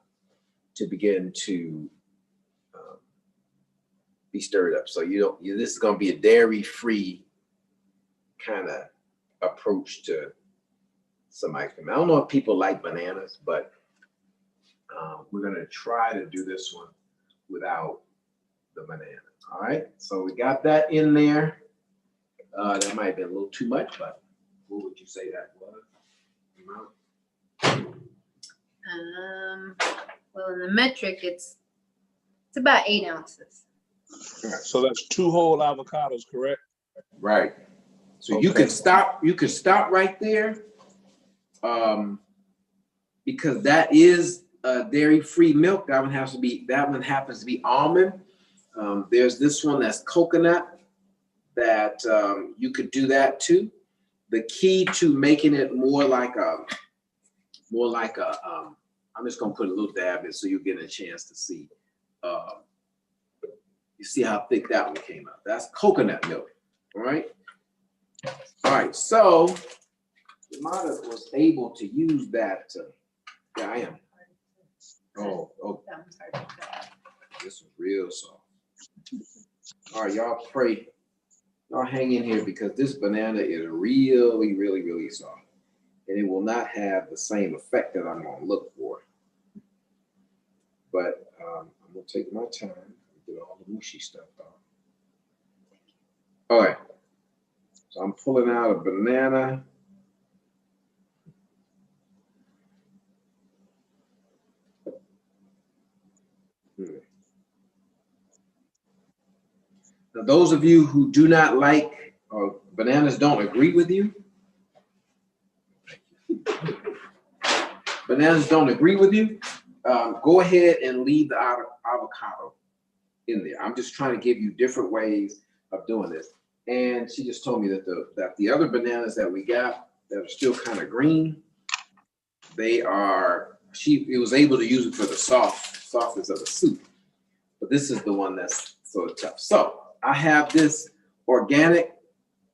to begin to be stirred up. So this is gonna be a dairy-free kind of approach to some ice cream. I don't know if people like bananas, but we're gonna try to do this one without the banana. All right, so we got that in there. That might have been a little too much, but what would you say that was? Well, in the metric, it's about 8 ounces. All right, so that's 2 whole avocados, correct? Right. So Okay. you could stop right there, because that is dairy-free milk. That one happens to be almond. There's this one that's coconut that you could do that too. The key to making it more like a I'm just gonna put a little dab in so you get a chance to see. You see how thick that one came out. That's coconut milk. All right. All right. So the mother was able to use that. Yeah, I am. Oh, That one's hard to cut. this is real soft. All right, y'all pray. Y'all hang in here because this banana is really, really, really soft. And it will not have the same effect that I'm going to look for. But I'm going to take my time and get all the mushy stuff off. All right. So I'm pulling out a banana. Now, those of you who do not like or bananas don't agree with you, go ahead and leave the avocado in there. I'm just trying to give you different ways of doing this. And she just told me that the other bananas that we got that are still kind of green, she was able to use it for the softness of the soup. But this is the one that's sort of tough. So I have this organic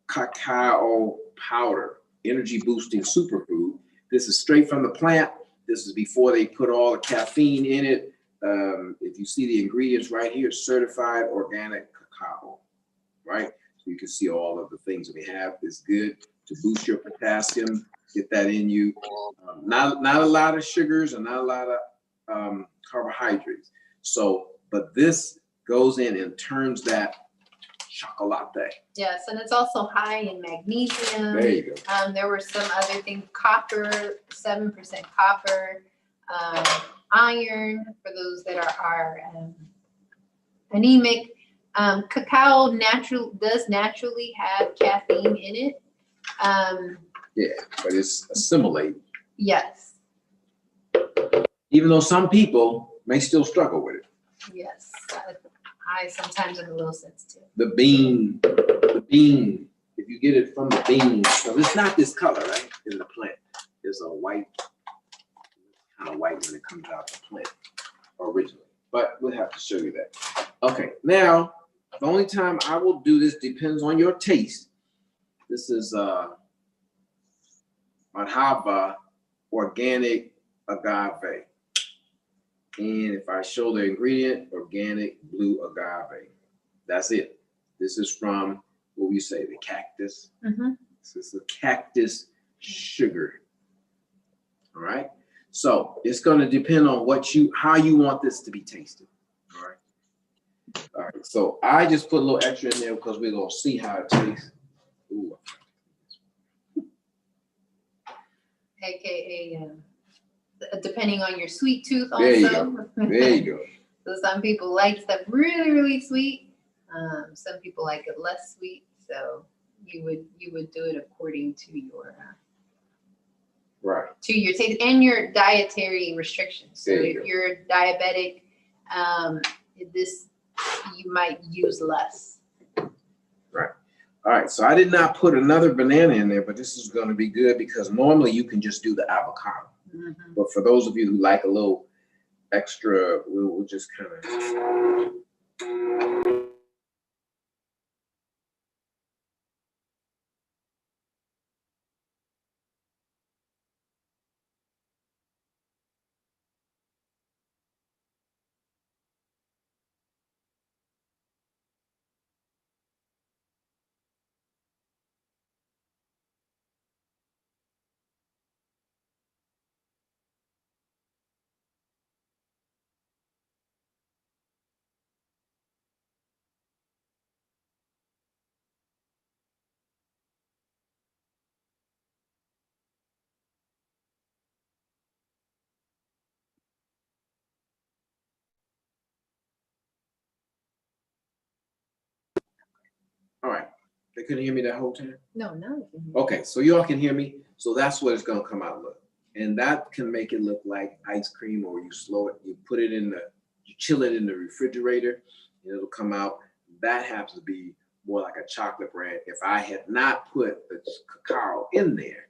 cacao powder, energy boosting superfood. This is straight from the plant. This is before they put all the caffeine in it. If you see the ingredients right here, certified organic cacao, right? So you can see all of the things that we have. It's good to boost your potassium, get that in you. Not a lot of sugars and not a lot of carbohydrates. So, but this goes in and turns that chocolate. Yes, and it's also high in magnesium. There you go. There were some other things, copper, 7% copper, iron for those that are anemic. Cacao does naturally have caffeine in it. Yeah, but it's assimilated. Yes. Even though some people may still struggle with it. Yes. I sometimes am a little sensitive. The bean, if you get it from the bean, so it's not this color, right? In the plant. It's a white, kind of white when it comes out the plant originally. But we'll have to show you that. Okay, now, the only time I will do this depends on your taste. This is Madhava organic agave. And if I show the ingredient, organic blue agave. That's it. This is from, what we say, the Cactus This is the Cactus Sugar. All right. So it's going to depend on how you want this to be tasted. All right. All right. So I just put a little extra in there because we're going to see how it tastes. Ooh. AKA, depending on your sweet tooth also. There you go. There you go. So some people like stuff really, really sweet. Some people like it less sweet. So you would do it according to your right, to your taste and your dietary restrictions. So if you're diabetic, this you might use less. Right. All right. So I did not put another banana in there, but this is going to be good because normally you can just do the avocado. Mm-hmm. But for those of you who like a little extra, we'll just kind of. All right. They couldn't hear me that whole time? No. Okay, so y'all can hear me. So that's what it's gonna come out look. And that can make it look like ice cream, or you put it you chill it in the refrigerator, and it'll come out. That happens to be more like a chocolate brand. If I had not put the cacao in there,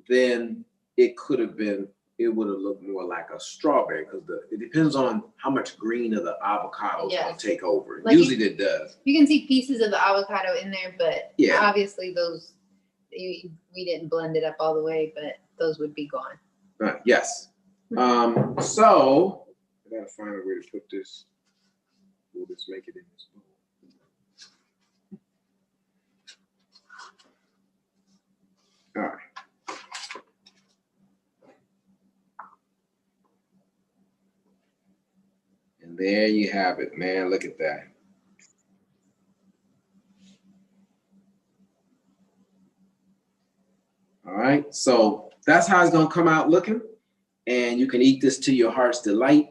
then it would have looked more like a strawberry, because it depends on how much green of the avocado is going to take over. Like usually it does. You can see pieces of the avocado in there, but yeah, obviously we didn't blend it up all the way, but those would be gone. Yes. So I gotta find a way to put this. We'll just make it in this bowl. All right. And there you have it, man. Look at that. All right. So that's how it's going to come out looking. And you can eat this to your heart's delight.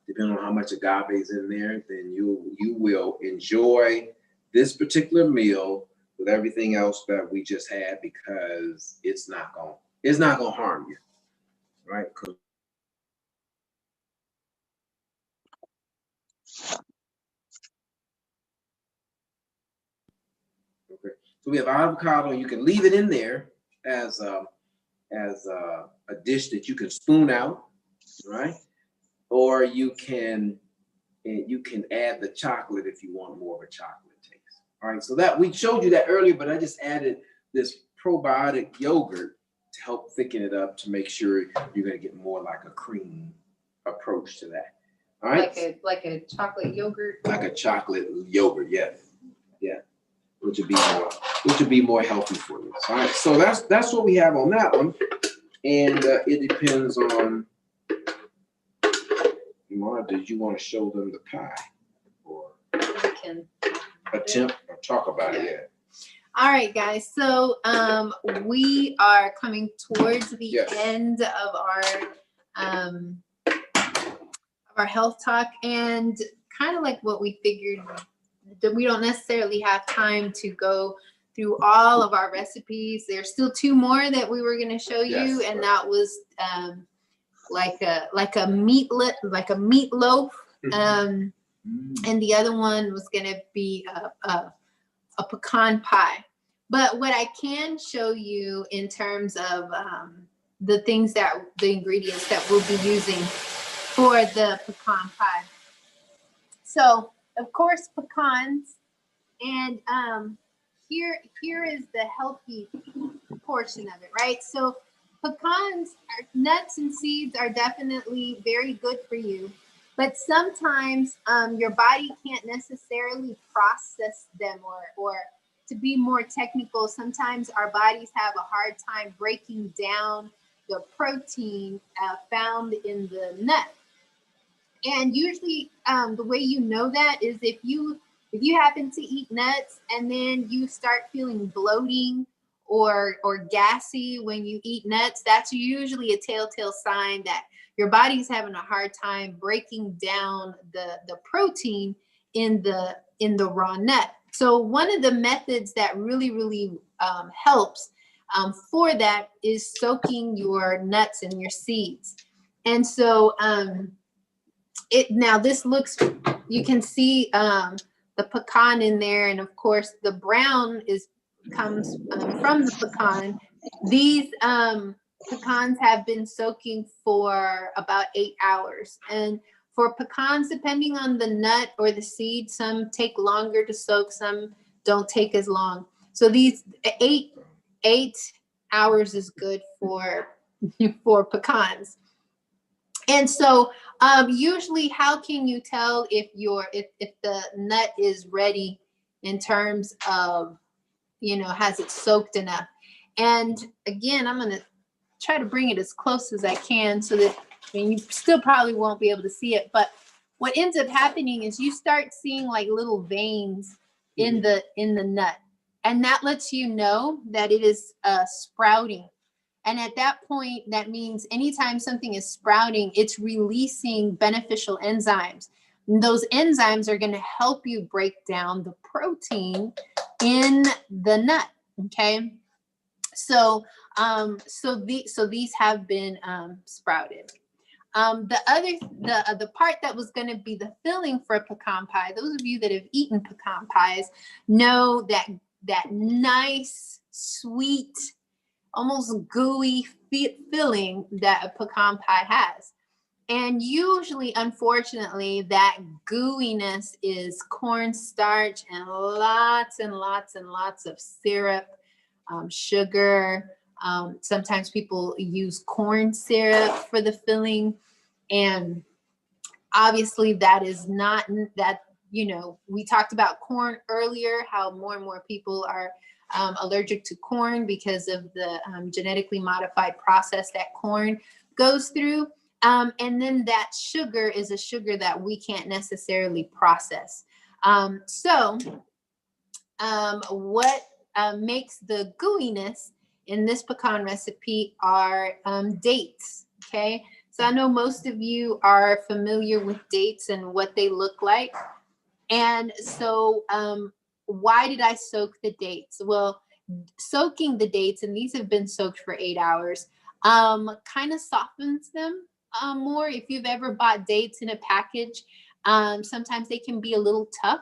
Depending on how much agave is in there, then you will enjoy this particular meal with everything else that we just had, because it's not gonna harm you, right? Okay, so we have avocado. You can leave it in there as a dish that you can spoon out, right? Or you can add the chocolate if you want more of a chocolate taste. All right, so that we showed you that earlier, but I just added this probiotic yogurt to help thicken it up, to make sure you're gonna get more like a cream approach to that. All right, like a chocolate yogurt. Like a chocolate yogurt, yes, yeah, which would be more healthy for you. All right, so that's what we have on that one, and it depends on. Did you want to show them the pie, or We can attempt or talk about it? Yeah. All right, guys. So we are coming towards the end of our health talk, and kind of like what we figured, that we don't necessarily have time to go through all of our recipes. There's still 2 more that we were going to show you, and that was like a meatloaf, and the other one was going to be a pecan pie. But what I can show you in terms of the ingredients that we'll be using for the pecan pie. So of course pecans, and here is the healthy portion of it, right? So pecans, nuts and seeds are definitely very good for you, but sometimes your body can't necessarily process them, or to be more technical, sometimes our bodies have a hard time breaking down the protein found in the nut. And usually the way you know that is if you happen to eat nuts and then you start feeling bloating or gassy when you eat nuts, that's usually a telltale sign that your body's having a hard time breaking down the protein in the raw nut. So one of the methods that really helps for that is soaking your nuts and your seeds. And so now this looks, you can see the pecan in there, and of course the brown comes from the pecan. These pecans have been soaking for about 8 hours, and for pecans, depending on the nut or the seed, some take longer to soak, some don't take as long. So these 8 hours is good for pecans. And so usually, how can you tell if the nut is ready in terms of, has it soaked enough? And again, I'm gonna try to bring it as close as I can so that, you still probably won't be able to see it, but what ends up happening is you start seeing like little veins in the nut, and that lets you know that it is sprouting. And at that point, that means anytime something is sprouting, it's releasing beneficial enzymes. And those enzymes are going to help you break down the protein in the nut. Okay. So these have been sprouted. The part that was going to be the filling for a pecan pie, those of you that have eaten pecan pies know that nice, sweet, almost gooey filling that a pecan pie has. And usually, unfortunately, that gooiness is cornstarch and lots of syrup, sugar. Sometimes people use corn syrup for the filling. And obviously that is not that, we talked about corn earlier, how more and more people are allergic to corn because of the genetically modified process that corn goes through. And then that sugar is a sugar that we can't necessarily process. What makes the gooiness in this pecan recipe are dates, okay? So I know most of you are familiar with dates and what they look like. And so why did I soak the dates? Well, soaking the dates, and these have been soaked for 8 hours, kind of softens them more. If you've ever bought dates in a package, sometimes they can be a little tough.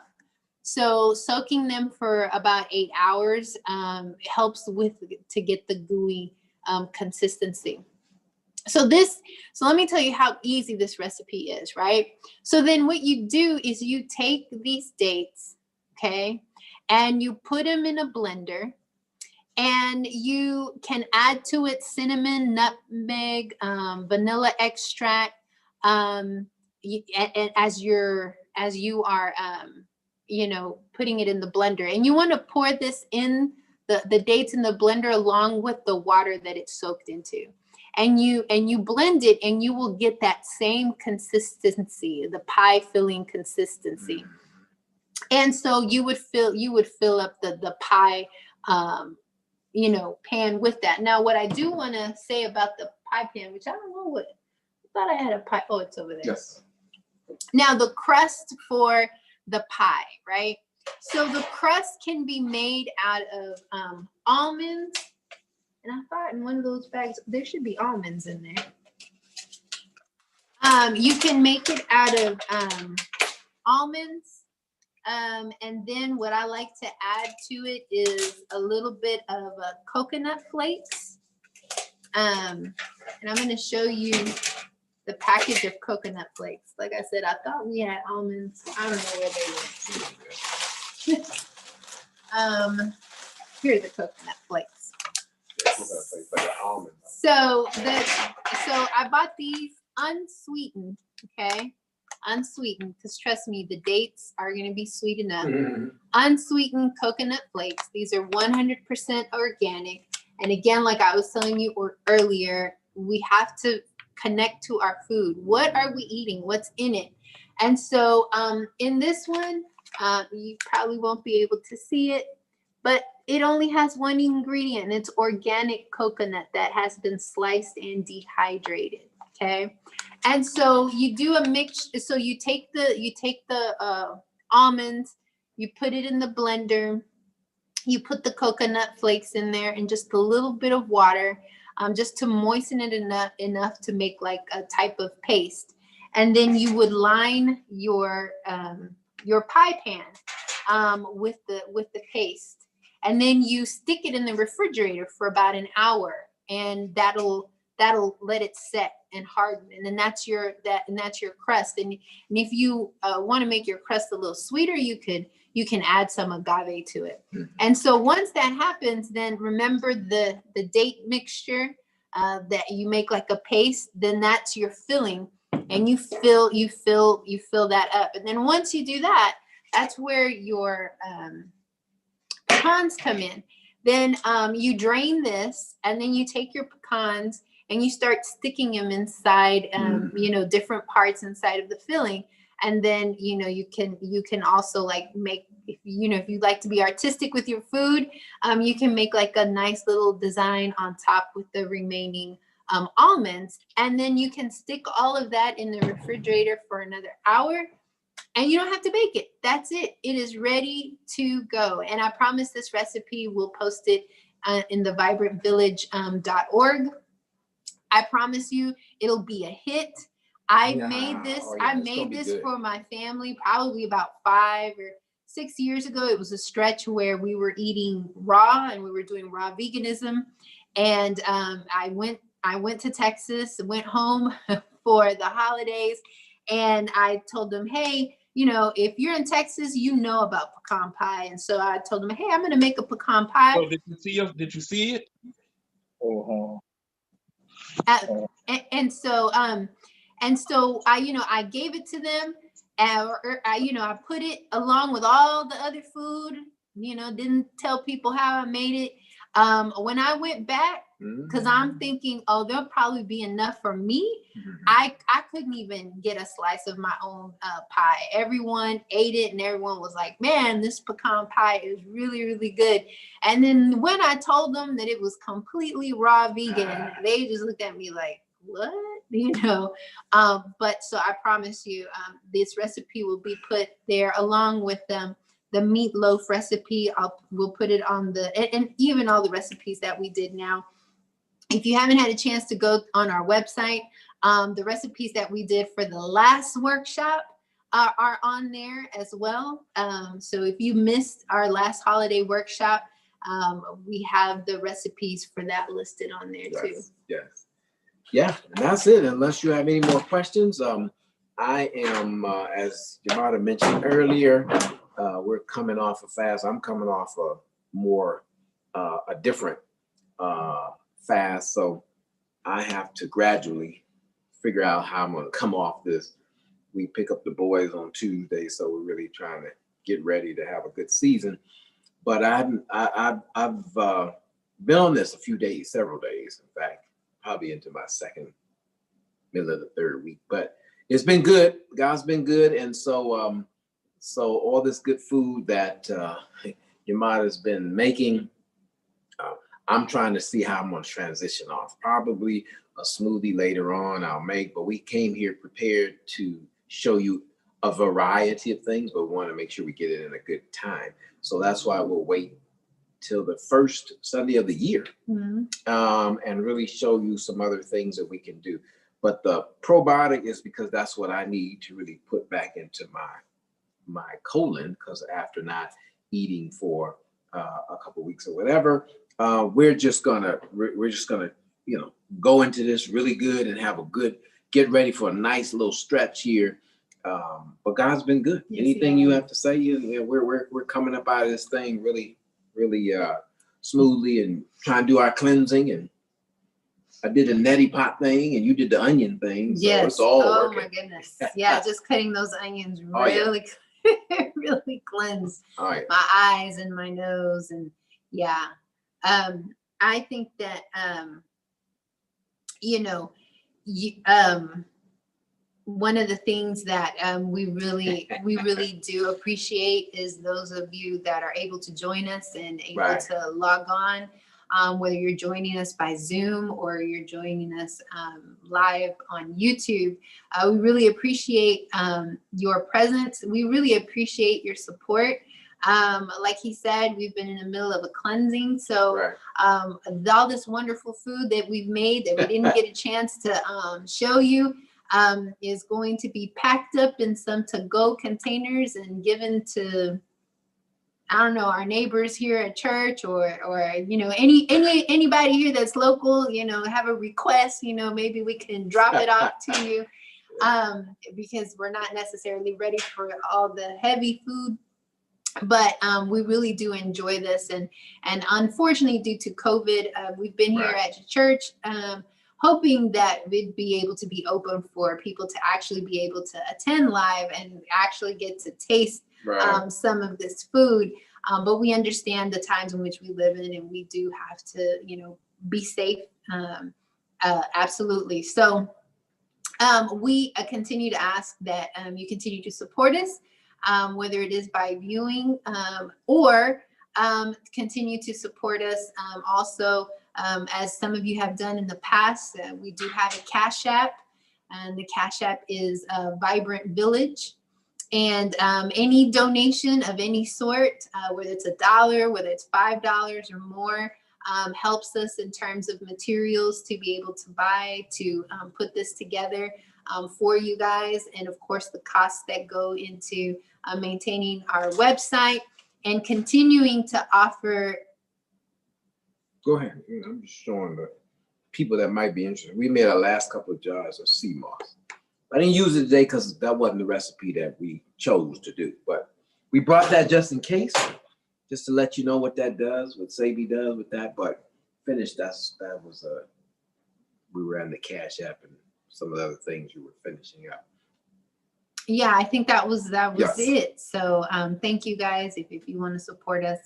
So soaking them for about 8 hours helps to get the gooey consistency. So let me tell you how easy this recipe is, right? So then what you do is you take these dates, okay, and you put them in a blender, and you can add to it cinnamon, nutmeg, vanilla extract, and as you are putting it in the blender. And you want to pour this in the dates in the blender along with the water that it's soaked into. And you blend it, and you will get that same consistency, the pie filling consistency. And so you would fill up the pie pan with that. Now, what I do want to say about the pie pan, which I don't know I thought I had a pie. Oh, it's over there. Yes. Now the crust for the pie, right? So the crust can be made out of almonds. And I thought in one of those bags, there should be almonds in there. You can make it out of almonds. And then what I like to add to it is a little bit of coconut flakes. And I'm going to show you the package of coconut flakes. Like I said, I thought we had almonds. I don't know where they went. Here are the coconut flakes. So I bought these unsweetened, okay? unsweetened, because trust me, the dates are going to be sweet enough. Mhm. Unsweetened coconut flakes. These are 100% organic. And again, like I was telling you earlier, we have to connect to our food. What are we eating? What's in it? And so in this one, you probably won't be able to see it, but it only has one ingredient, and it's organic coconut that has been sliced and dehydrated. Okay. And so you do a mix. So you take the almonds, you put it in the blender, you put the coconut flakes in there and just a little bit of water, just to moisten it enough to make like a type of paste. And then you would line your pie pan with the paste, and then you stick it in the refrigerator for about an hour, and that'll let it set and harden, and then that's your crust. And if you want to make your crust a little sweeter, you can add some agave to it. Mm-hmm. And so once that happens, then remember the date mixture that you make like a paste. Then that's your filling, and you fill that up. And then once you do that, that's where your pecans come in. Then you drain this, and then you take your pecans and you start sticking them inside, different parts inside of the filling. And then, you can also like make, if you like to be artistic with your food, you can make like a nice little design on top with the remaining almonds. And then you can stick all of that in the refrigerator for another hour, and you don't have to bake it. That's it. It is ready to go. And I promise this recipe, we'll post it in the vibrantvillage.org. I promise you it'll be a hit. I made this for my family probably about 5 or 6 years ago. It was a stretch where we were eating raw and we were doing raw veganism. And I went to Texas, went home for the holidays, and I told them, hey, if you're in Texas, about pecan pie. And so I told them, hey, I'm going to make a pecan pie. Oh, did you see it? Oh. And so I gave it to them, I put it along with all the other food, didn't tell people how I made it. When I went back, because I'm thinking, oh, there'll probably be enough for me. I couldn't even get a slice of my own pie. Everyone ate it, and everyone was like, man, this pecan pie is really, really good. And then when I told them that it was completely raw vegan, they just looked at me like, what? But so I promise you, this recipe will be put there along with the meatloaf recipe. We'll put it on and even all the recipes that we did now. If you haven't had a chance to go on our website, the recipes that we did for the last workshop are on there as well. So if you missed our last holiday workshop, we have the recipes for that listed on there too. Yes. Yeah, and that's it. Unless you have any more questions, I am, as Yamada mentioned earlier, we're coming off a fast. I'm coming off a different fast. So I have to gradually figure out how I'm going to come off this. We pick up the boys on Tuesday, so we're really trying to get ready to have a good season. But I've been on this several days, in fact, probably into my middle of the third week. But it's been good. God's been good, and so all this good food that Yamada's been making, I'm trying to see how I'm going to transition off. Probably a smoothie later on I'll make, but we came here prepared to show you a variety of things, but we want to make sure we get it in a good time. So that's why we'll wait till the first Sunday of the year, and really show you some other things that we can do. But the probiotic is because that's what I need to really put back into my colon, because after not eating for a couple of weeks or whatever, we're just gonna go into this really good and get ready for a nice little stretch here. But God's been good. Yes, anything you have to say? We're coming up out of this thing really, really smoothly and trying to do our cleansing and I did the neti pot thing, and you did the onion thing. So Yes. it's all Oh working. my goodness. Yeah, just cutting those onions Oh, yeah. really, really cleansed All right. my eyes and my nose, and yeah. I think that one of the things that we really do appreciate is those of you that are able to join us and able to log on, whether you're joining us by Zoom or you're joining us live on YouTube. We really appreciate your presence. We really appreciate your support. Like he said, we've been in the middle of a cleansing. So all this wonderful food that we've made that we didn't get a chance to show you is going to be packed up in some to-go containers and given to, I don't know, our neighbors here at church, or anybody here that's local, have a request, maybe we can drop it off to you, because we're not necessarily ready for all the heavy food. But we really do enjoy this, and unfortunately, due to COVID, we've been here at the church, hoping that we'd be able to be open for people to actually be able to attend live and actually get to taste some of this food. But we understand the times in which we live in, and we do have to, be safe. Absolutely. So we continue to ask that you continue to support us, whether it is by viewing or continue to support us also. As some of you have done in the past, we do have a Cash App, and the Cash App is Vibrant Village. And any donation of any sort, whether it's $1, whether it's $5 or more, helps us in terms of materials to be able to buy, to put this together for you guys. And of course, the costs that go into maintaining our website and continuing to offer. Go ahead. I'm just showing the people that might be interested. We made our last couple of jars of sea moss. I didn't use it today because that wasn't the recipe that we chose to do. But we brought that just in case, just to let you know what that does, what Sabi does with that. But finished, that was we were on the Cash App and some of the other things you were finishing up. Yeah, I think that was Yes. it. So thank you guys. If you want to support us,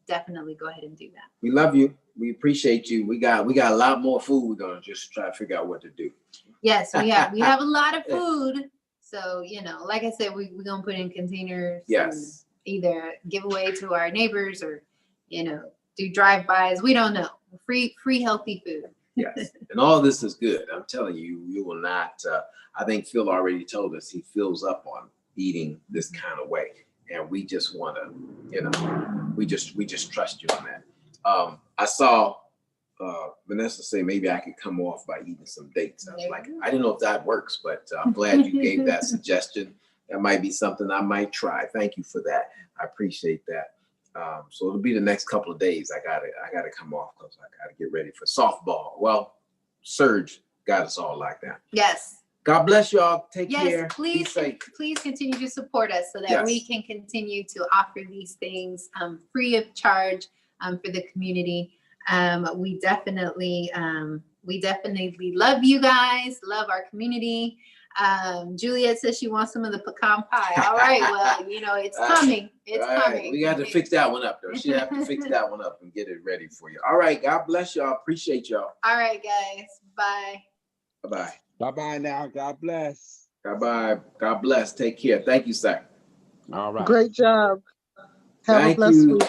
definitely go ahead and do that. We love you. We appreciate you. We got a lot more food. We're gonna just try to figure out what to do. Yes, we have a lot of food. So, like I said, we're gonna put in containers. Yes. And either give away to our neighbors or, do drive-bys. We don't know. Free healthy food. Yes. And all this is good. I'm telling you, you will not. I think Phil already told us he fills up on eating this kind of way, and we just want to, we just trust you on that. I saw Vanessa say maybe I could come off by eating some dates. I was like, I didn't know if that works, but I'm glad you gave that suggestion. That might be something I might try. Thank you for that. I appreciate that. So it'll be the next couple of days. I gotta come off because I gotta get ready for softball. Well, Surge got us all like that. Yes. God bless y'all. Take care. Yes, please continue to support us so that we can continue to offer these things free of charge for the community. We definitely love you guys, love our community. Juliet says she wants some of the pecan pie. All right, well, it's coming. It's coming. We got to fix that one up, though. She have to fix that one up and get it ready for you. All right, God bless y'all. Appreciate y'all. All right, guys. Bye. Bye-bye. Bye-bye now. God bless. Bye-bye. God bless. Take care. Thank you, sir. All right. Great job. Have Thank a blessed you. week.